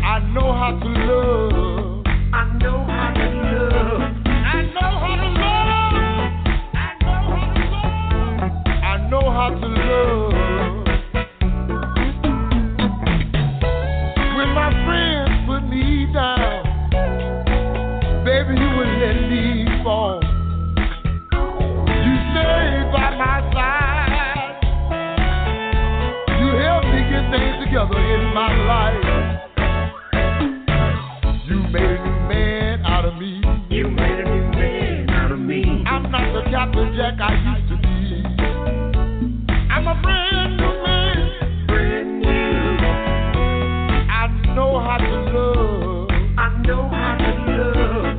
I know how to love. I know how to love. I know how to love. I know how to love. When my friends put me down, baby, you would let me fall. You stayed by my side. You helped me get things together in my life. You made a new man out of me. You made a new man out of me. I'm not the Captain Jack I used to be. I'm a brand new man. Brand new. I know how to love. I know how to love.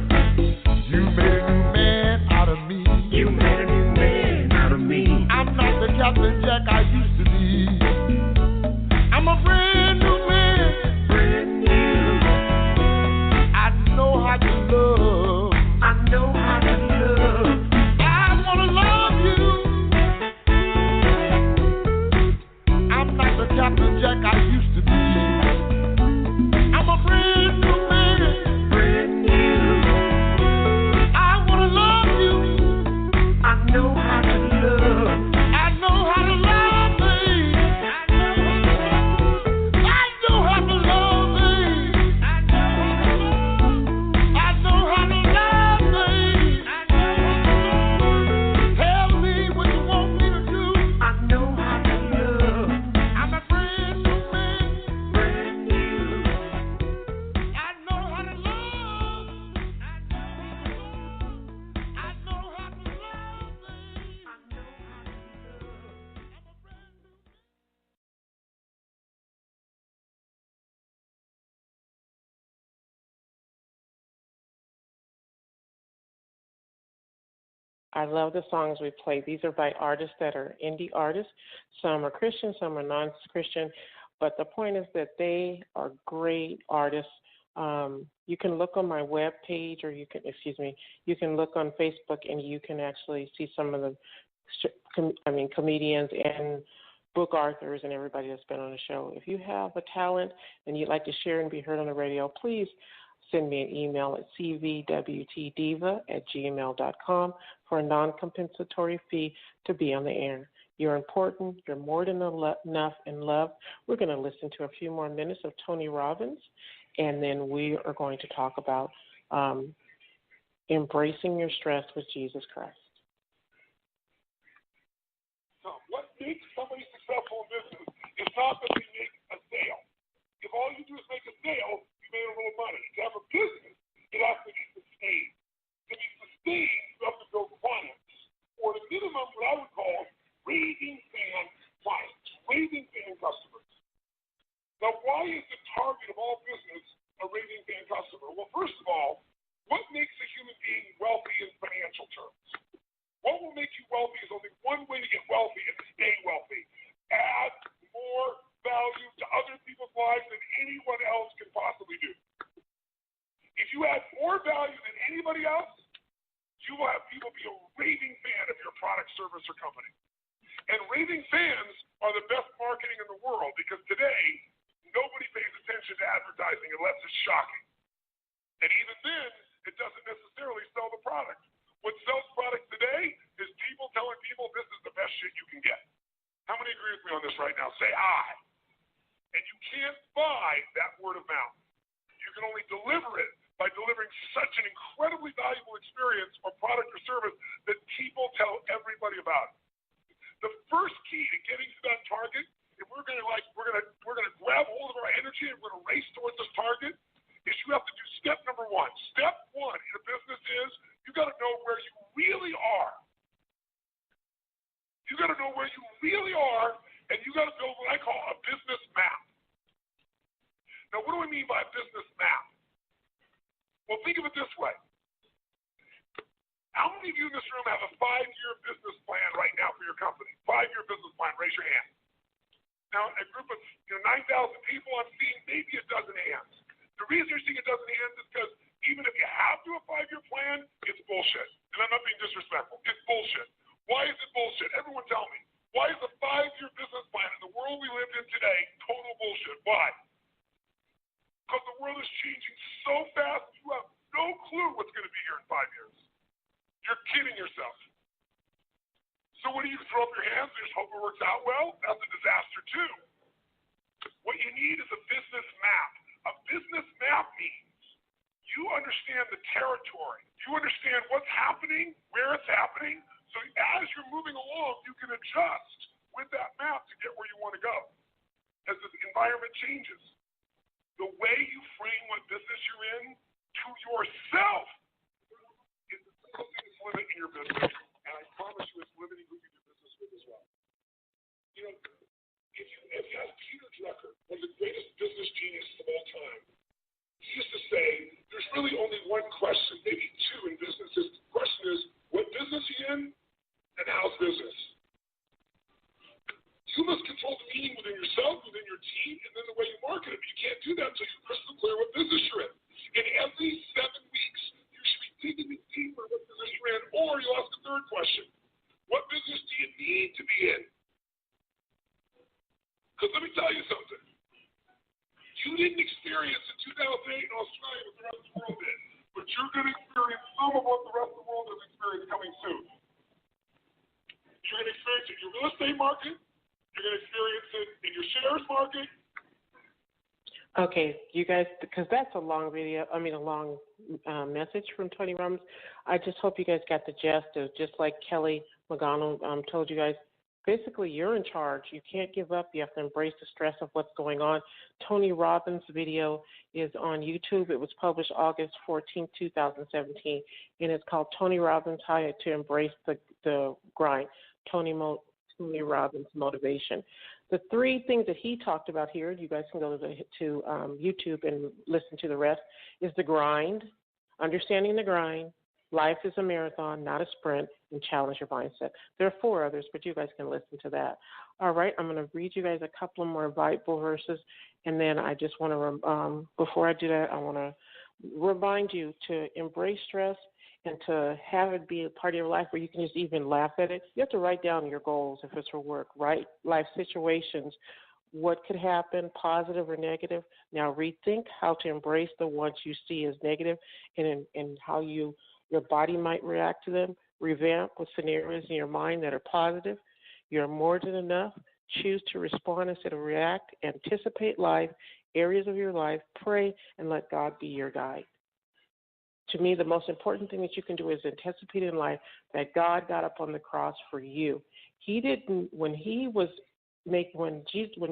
You made a new man out of me. You made a new man out of me. I'm not the Captain Jack I used to be. I'm a brand new man. Brand new. I know how to love. I know how to love. I wanna love you. I'm not the Captain Jack I used to be. I'm a brand new man. Brand new. I wanna love you. I know how to love. I know how to love me. I know how to love me. I know how to love me. Tell me what you want me to do. I know how to love. I'm a brand new man. Brand new. I know how to love. I know how to love me. I love the songs we play. These are by artists that are indie artists. Some are Christian, some are non-Christian. But the point is that they are great artists. You can look on my web page, or you can look on Facebook, and you can actually see some of the, comedians and book authors and everybody that's been on the show. If you have a talent and you'd like to share and be heard on the radio, please send me an email at cvwtdiva@gmail.com for a non-compensatory fee to be on the air. You're important. You're more than enough in love. We're going to listen to a few more minutes of Tony Robbins, and then we are going to talk about embracing your stress with Jesus Christ. So what makes somebody successful in business is not that they make a sale. If all you do is make a sale, you made a little money. To have a business, it has to be sustained. To be sustained, you have to build clients, or at a minimum, what I would call raving fan clients, raving fan customers. Now, why is the target of all business a raving fan customer? Well, first of all, what makes a human being wealthy in financial terms? What will make you wealthy is only one way to get wealthy and stay wealthy. Add more value to other people's lives than anyone else can possibly do. If you add more value than anybody else, you will have people be a raving fan of your product, service, or company. And raving fans are the best marketing in the world because today, nobody pays attention to advertising unless it's shocking. And even then, it doesn't necessarily sell the product. What sells products today is people telling people this is the best shit you can get. How many agree with me on this right now? Say aye. And you can't buy that word of mouth. You can only deliver it by delivering such an incredibly valuable experience or product or service that people tell everybody about it. The first key to getting to that target, if we're gonna grab hold of our energy and we're gonna race towards this target, is you have to do step number one. Step one in a business is you got to know where you really are. You got to know where you really are, and you got to build what I call a business map. Now, what do I mean by a business map? Well, think of it this way. How many of you in this room have a 5-year business plan right now for your company? 5-year business plan. Raise your hand. Now, a group of 9,000 people, I'm seeing maybe a dozen hands. The reason you're seeing a dozen hands is because even if you have to do a 5-year plan, it's bullshit. And I'm not being disrespectful. It's bullshit. Why is it bullshit? Everyone tell me. Why is a 5-year business plan in the world we live in today total bullshit? Why? Because the world is changing so fast, you have no clue what's going to be here in 5 years. You're kidding yourself. So what do you throw up your hands and just hope it works out well? That's a disaster too. What you need is a business map. A business map means you understand the territory. You understand what's happening, where it's happening, so as you're moving along, you can adjust with that map to get where you want to go as the environment changes. The way you frame what business you're in to yourself is the single biggest limit in your business, and I promise you it's limiting who you do business with as well. You know, if you ask Peter Drucker, one of the greatest business geniuses of all time, he used to say, there's really only one question, maybe two in business. The question is, what business are you in and how's business? You must control the meaning within yourself, within your team, and then the way you market it. You can't do that until you're crystal clear what business you're in. And every 7 weeks, you should be digging deeper what business you're in, or you'll ask a third question. What business do you need to be in? Because let me tell you something. You didn't experience in 2008 in Australia what the rest of the world did, but you're going to experience some of what the rest of the world has experienced coming soon. You're going to experience it in your real estate market. You're going to experience it in your shares market. Okay, you guys, because that's a long message from Tony Robbins. I just hope you guys got the gist of just like Kelly McGonigal told you guys. Basically, you're in charge. You can't give up. You have to embrace the stress of what's going on. Tony Robbins' video is on YouTube. It was published August 14, 2017, and it's called Tony Robbins, How to Embrace the Grind. Tony Robbins Motivation. The 3 things that he talked about here, you guys can go to YouTube and listen to the rest, is the grind, understanding the grind, life is a marathon, not a sprint, and challenge your mindset. There are 4 others, but you guys can listen to that. All right, I'm going to read you guys a couple more Bible verses, and then I just want to, before I do that, I want to remind you to embrace stress and to have it be a part of your life where you can just even laugh at it. You have to write down your goals if it's for work, right? Life situations what could happen, positive or negative. Now rethink how to embrace the ones you see as negative and how your body might react to them. Revamp with scenarios in your mind that are positive. You're more than enough. Choose to respond instead of react. Anticipate life, areas of your life. Pray and let God be your guide. To me, the most important thing that you can do is anticipate in life that God got up on the cross for you. He didn't, when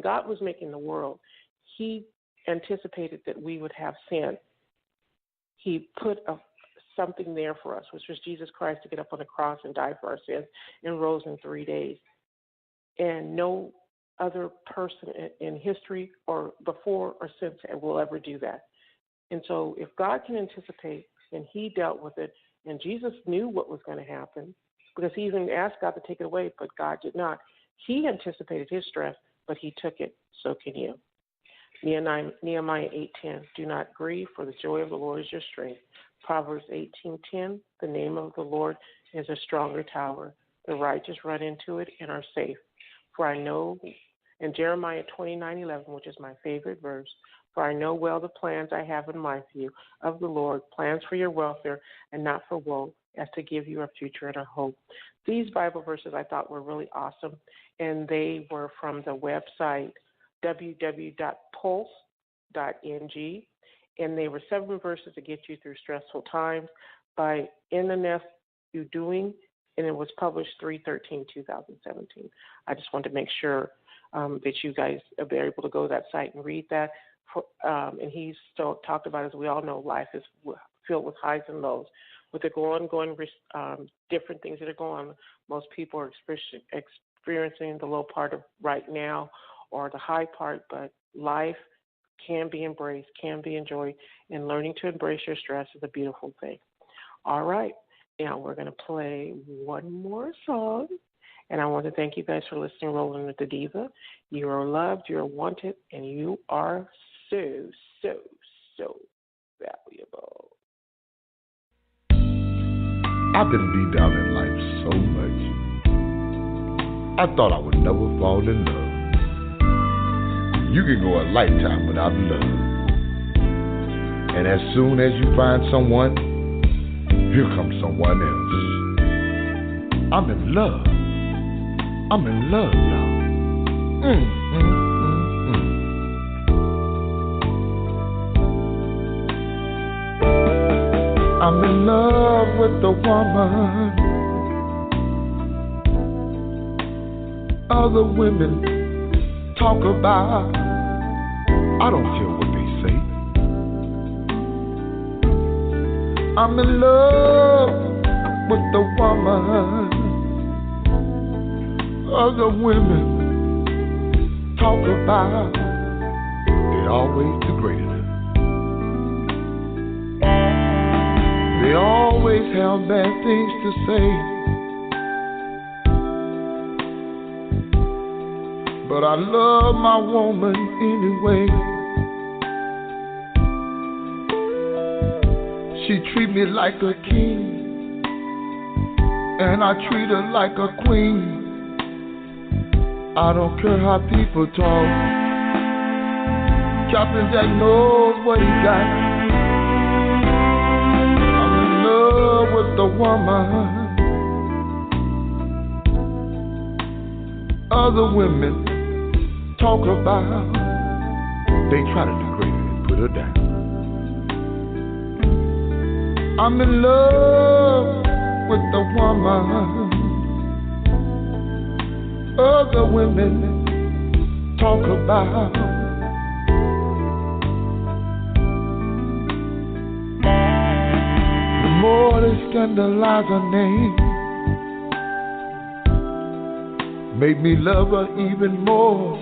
God was making the world, He anticipated that we would have sin. He put something there for us, which was Jesus Christ to get up on the cross and die for our sins and rose in 3 days. And no other person in history or before or since will ever do that. And so if God can anticipate, and He dealt with it, and Jesus knew what was going to happen because He even asked God to take it away, but God did not. He anticipated His stress, but He took it. So can you. Nehemiah 8:10, do not grieve, for the joy of the Lord is your strength. Proverbs 18:10, the name of the Lord is a stronger tower. The righteous run into it and are safe. For I know, and Jeremiah 29:11, which is my favorite verse, for I know well the plans I have in mind for you of the Lord, plans for your welfare and not for woe, as to give you a future and a hope. These Bible verses I thought were really awesome, and they were from the website www.pulse.ng, and they were 7 verses to get you through stressful times by N.S. Udoing, and it was published 3/13/2017. I just wanted to make sure that you guys are able to go to that site and read that. And he's still talked about, as we all know, life is filled with highs and lows. With the ongoing different things that are going on, most people are experiencing the low part of right now or the high part, but life can be embraced, can be enjoyed, and learning to embrace your stress is a beautiful thing. All right. Now we're going to play one more song, and I want to thank you guys for listening, Rolling with the Diva. You are loved, you are wanted, and you are so, so, so valuable. I've been beat down in life so much. I thought I would never fall in love. You can go a lifetime without love. And as soon as you find someone, here comes someone else. I'm in love. I'm in love now. I'm in love with the woman. Other women talk about, I don't care what they say. I'm in love with the woman. Other women talk about, they always degrade her. They always have bad things to say. But I love my woman anyway. She treat me like a king, and I treat her like a queen. I don't care how people talk. Captain Jack knows what he got. I'm in love with the woman. Other women talk about, they try to degrade her and put her down. I'm in love with the woman. Other women talk about. The more they scandalize her name, make me love her even more.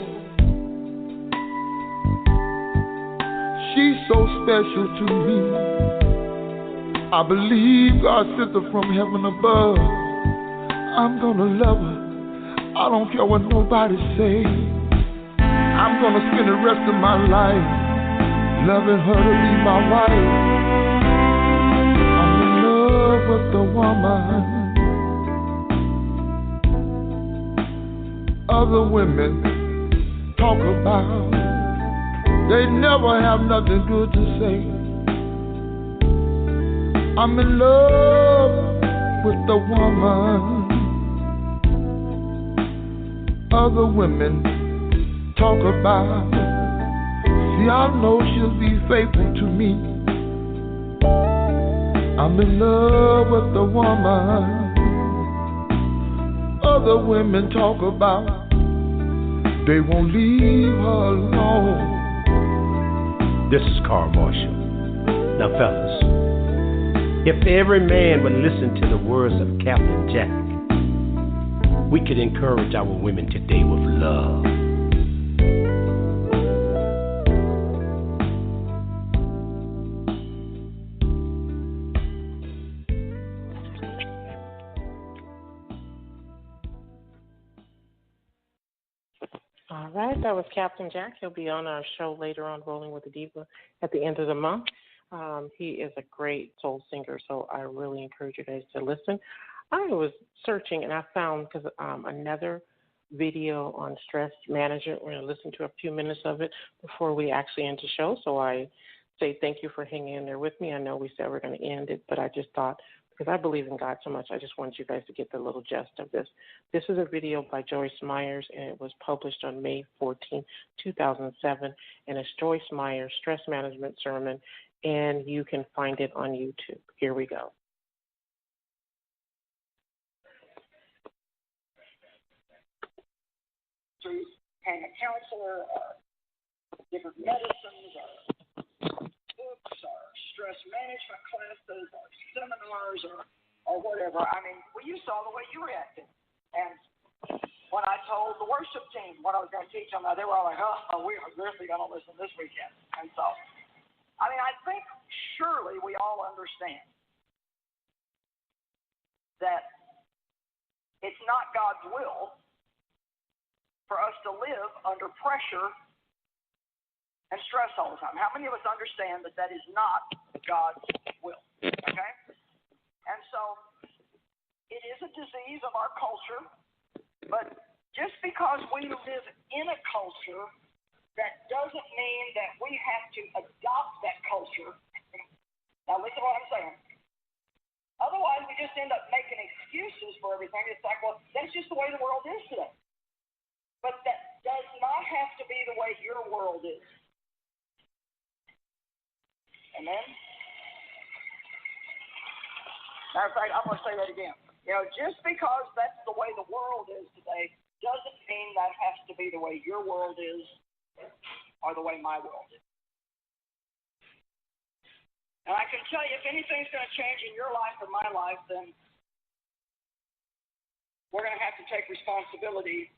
She's so special to me. I believe God sent her from heaven above. I'm gonna love her. I don't care what nobody say. I'm gonna spend the rest of my life loving her to be my wife. I'm in love with the woman. Other women talk about. They never have nothing good to say. I'm in love with the woman other women talk about. See, I know she'll be faithful to me. I'm in love with the woman other women talk about. They won't leave her alone. This is Carl Marshall. Now, fellas, if every man would listen to the words of Captain Jack, we could encourage our women today with love. All right, that was Captain Jack. He'll be on our show later on, Rolling with the Diva, at the end of the month. He is a great soul singer, so I really encourage you guys to listen. I was searching, and I found another video on stress management. We're going to listen to a few minutes of it before we actually end the show, so I say thank you for hanging in there with me. I know we said we're going to end it, but I just thought, because I believe in God so much, I just want you guys to get the little gist of this. This is a video by Joyce Myers, and it was published on May 14, 2007, and it's Joyce Myers' Stress Management Sermon, and you can find it on YouTube. Here we go. Through paying a counselor, or different medicines, or books, or stress management classes, or seminars, or whatever. I mean, well, you saw the way you reacted. And when I told the worship team what I was going to teach them, they were all like, oh, we are really going to listen this weekend. And so, I mean, I think surely we all understand that it's not God's will for us to live under pressure and stress all the time. How many of us understand that that is not God's will? Okay? And so it is a disease of our culture, but just because we live in a culture, that doesn't mean that we have to adopt that culture. Now listen to what I'm saying. Otherwise, we just end up making excuses for everything. It's like, well, that's just the way the world is today. But that does not have to be the way your world is. Amen? Matter of fact, I'm going to say that again. You know, just because that's the way the world is today doesn't mean that has to be the way your world is or the way my world is. And I can tell you, if anything's going to change in your life or my life, then we're going to have to take responsibility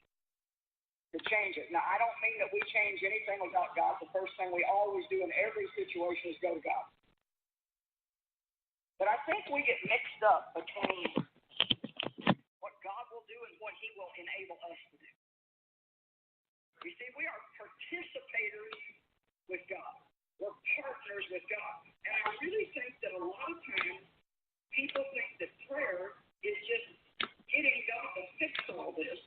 to change it. Now, I don't mean that we change anything without God. The first thing we always do in every situation is go to God. But I think we get mixed up between what God will do and what He will enable us to do. You see, we are participators with God. We're partners with God. And I really think that a lot of times people think that prayer is just getting God to fix all this.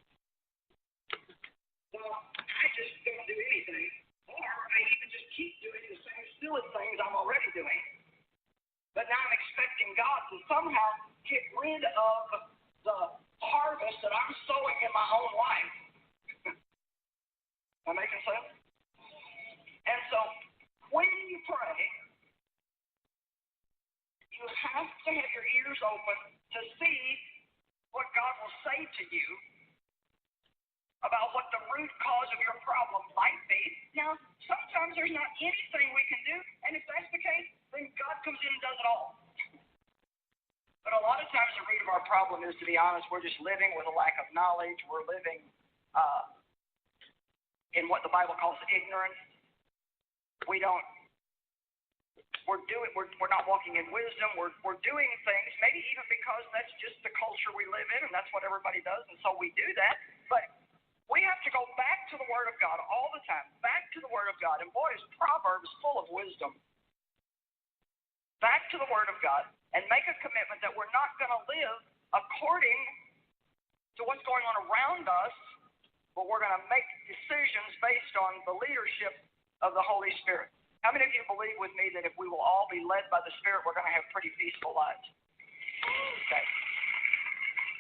Well, I just don't do anything, or I even just keep doing the same silly things I'm already doing. But now I'm expecting God to somehow get rid of the harvest that I'm sowing in my own life. Am I making sense? And so, when you pray, you have to have your ears open to see what God will say to you about what the root cause of your problem might be. Now, sometimes there's not anything we can do, and if that's the case, then God comes in and does it all. But a lot of times the root of our problem is, to be honest, we're just living with a lack of knowledge. We're living in what the Bible calls ignorance. We're not walking in wisdom. We're doing things, maybe even because that's just the culture we live in, and that's what everybody does, and so we do that. But we have to go back to the Word of God all the time, back to the Word of God. And boy, is Proverbs full of wisdom. Back to the Word of God and make a commitment that we're not going to live according to what's going on around us, but we're going to make decisions based on the leadership of the Holy Spirit. How many of you believe with me that if we will all be led by the Spirit, we're going to have pretty peaceful lives? Okay.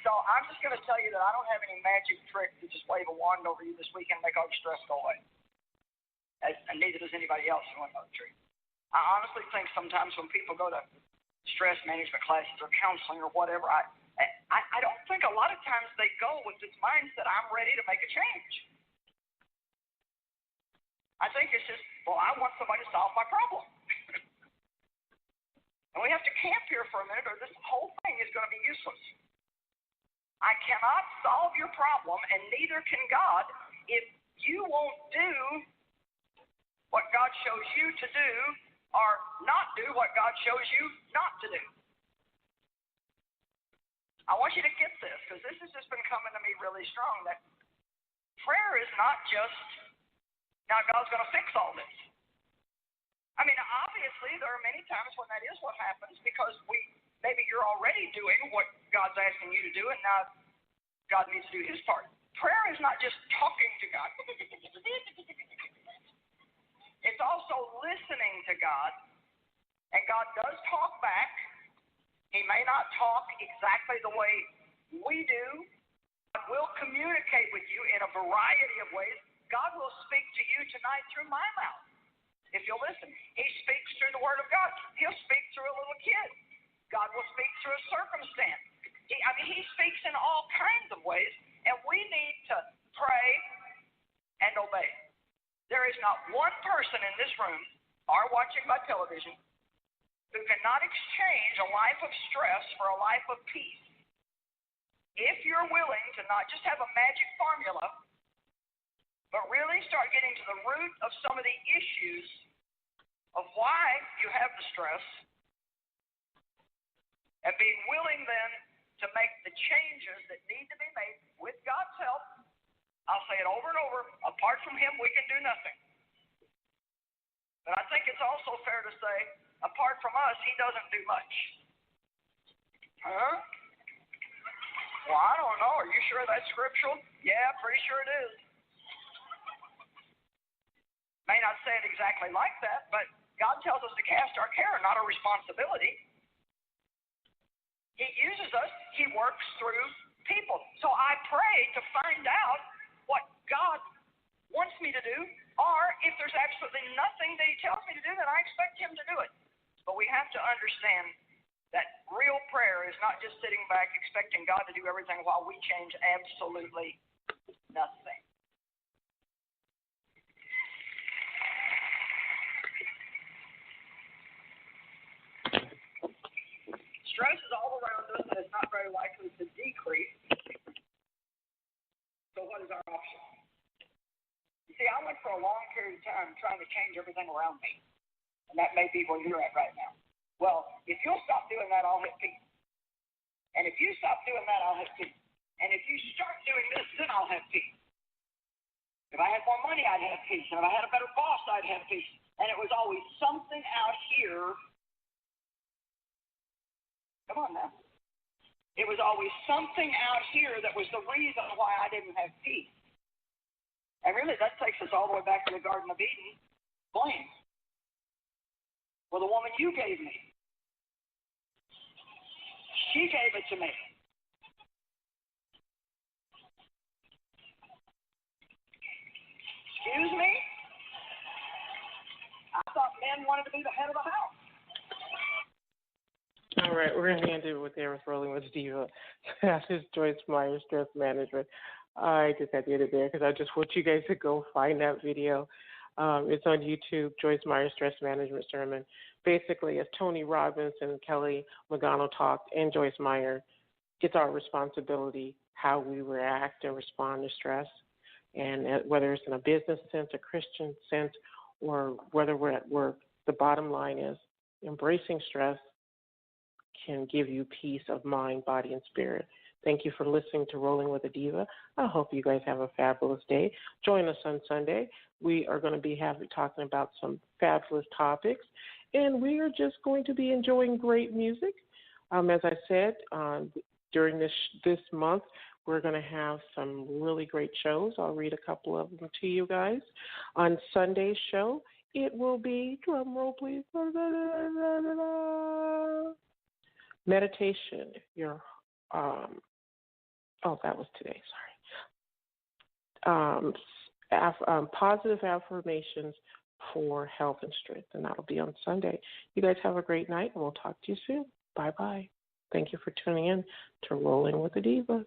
So I'm just going to tell you that I don't have any magic trick to just wave a wand over you this weekend and make all your stress go away. And neither does anybody else who knows the truth. I honestly think sometimes when people go to stress management classes or counseling or whatever, I don't think a lot of times they go with this mindset, I'm ready to make a change. I think it's just, well, I want somebody to solve my problem. And we have to camp here for a minute or this whole thing is going to be useless. I cannot solve your problem, and neither can God, if you won't do what God shows you to do or not do what God shows you not to do. I want you to get this, because this has just been coming to me really strong, that prayer is not just, now God's going to fix all this. I mean, obviously, there are many times when that is what happens, because maybe you're already doing what God's asking you to do, and now God needs to do his part. Prayer is not just talking to God. It's also listening to God, and God does talk back. He may not talk exactly the way we do. God will communicate with you in a variety of ways. God will speak to you tonight through my mouth, if you'll listen. He speaks through the Word of God. He'll speak through a little kid. God will speak through a circumstance. He speaks in all kinds of ways, and we need to pray and obey. There is not one person in this room or watching by television who cannot exchange a life of stress for a life of peace. If you're willing to not just have a magic formula, but really start getting to the root of some of the issues of why you have the stress, and being willing then to make the changes that need to be made with God's help. I'll say it over and over, apart from him, we can do nothing. But I think it's also fair to say, apart from us, he doesn't do much. Huh? Well, I don't know. Are you sure that's scriptural? Yeah, pretty sure it is. May not say it exactly like that, but God tells us to cast our care, not our responsibility. He uses us. He works through people. So I pray to find out what God wants me to do, or if there's absolutely nothing that he tells me to do, then I expect him to do it. But we have to understand that real prayer is not just sitting back expecting God to do everything while we change absolutely nothing. Stress is all around us, and it's not very likely to decrease. So what is our option? You see, I went for a long period of time trying to change everything around me. And that may be where you're at right now. Well, if you'll stop doing that, I'll have peace. And if you stop doing that, I'll have peace. And if you start doing this, then I'll have peace. If I had more money, I'd have peace. And if I had a better boss, I'd have peace. And it was always something out here. Come on now. It was always something out here that was the reason why I didn't have peace. And really, that takes us all the way back to the Garden of Eden. Blame. Well, the woman you gave me, she gave it to me. Excuse me? I thought men wanted to be the head of the house. All right, we're going to end it with Aaron's Rolling with Diva. That is Joyce Meyer, Stress Management. I just had to end it there because I just want you guys to go find that video. It's on YouTube, Joyce Meyer, Stress Management Sermon. Basically, as Tony Robbins and Kelly Magano talked, and Joyce Meyer, it's our responsibility how we react and respond to stress. And whether it's in a business sense, a Christian sense, or whether we're at work, the bottom line is embracing stress can give you peace of mind, body, and spirit. Thank you for listening to Rolling with a Diva. I hope you guys have a fabulous day. Join us on Sunday. We are going to be talking about some fabulous topics, and we are just going to be enjoying great music. As I said, during this month, We're going to have some really great shows. I'll read a couple of them to you guys. On Sunday's show, it will be, drum roll please, meditation. That was today, sorry. Positive affirmations for health and strength, and that'll be on Sunday. You guys have a great night, and we'll talk to you soon. Bye-bye. Thank you for tuning in to Rolling with the Diva.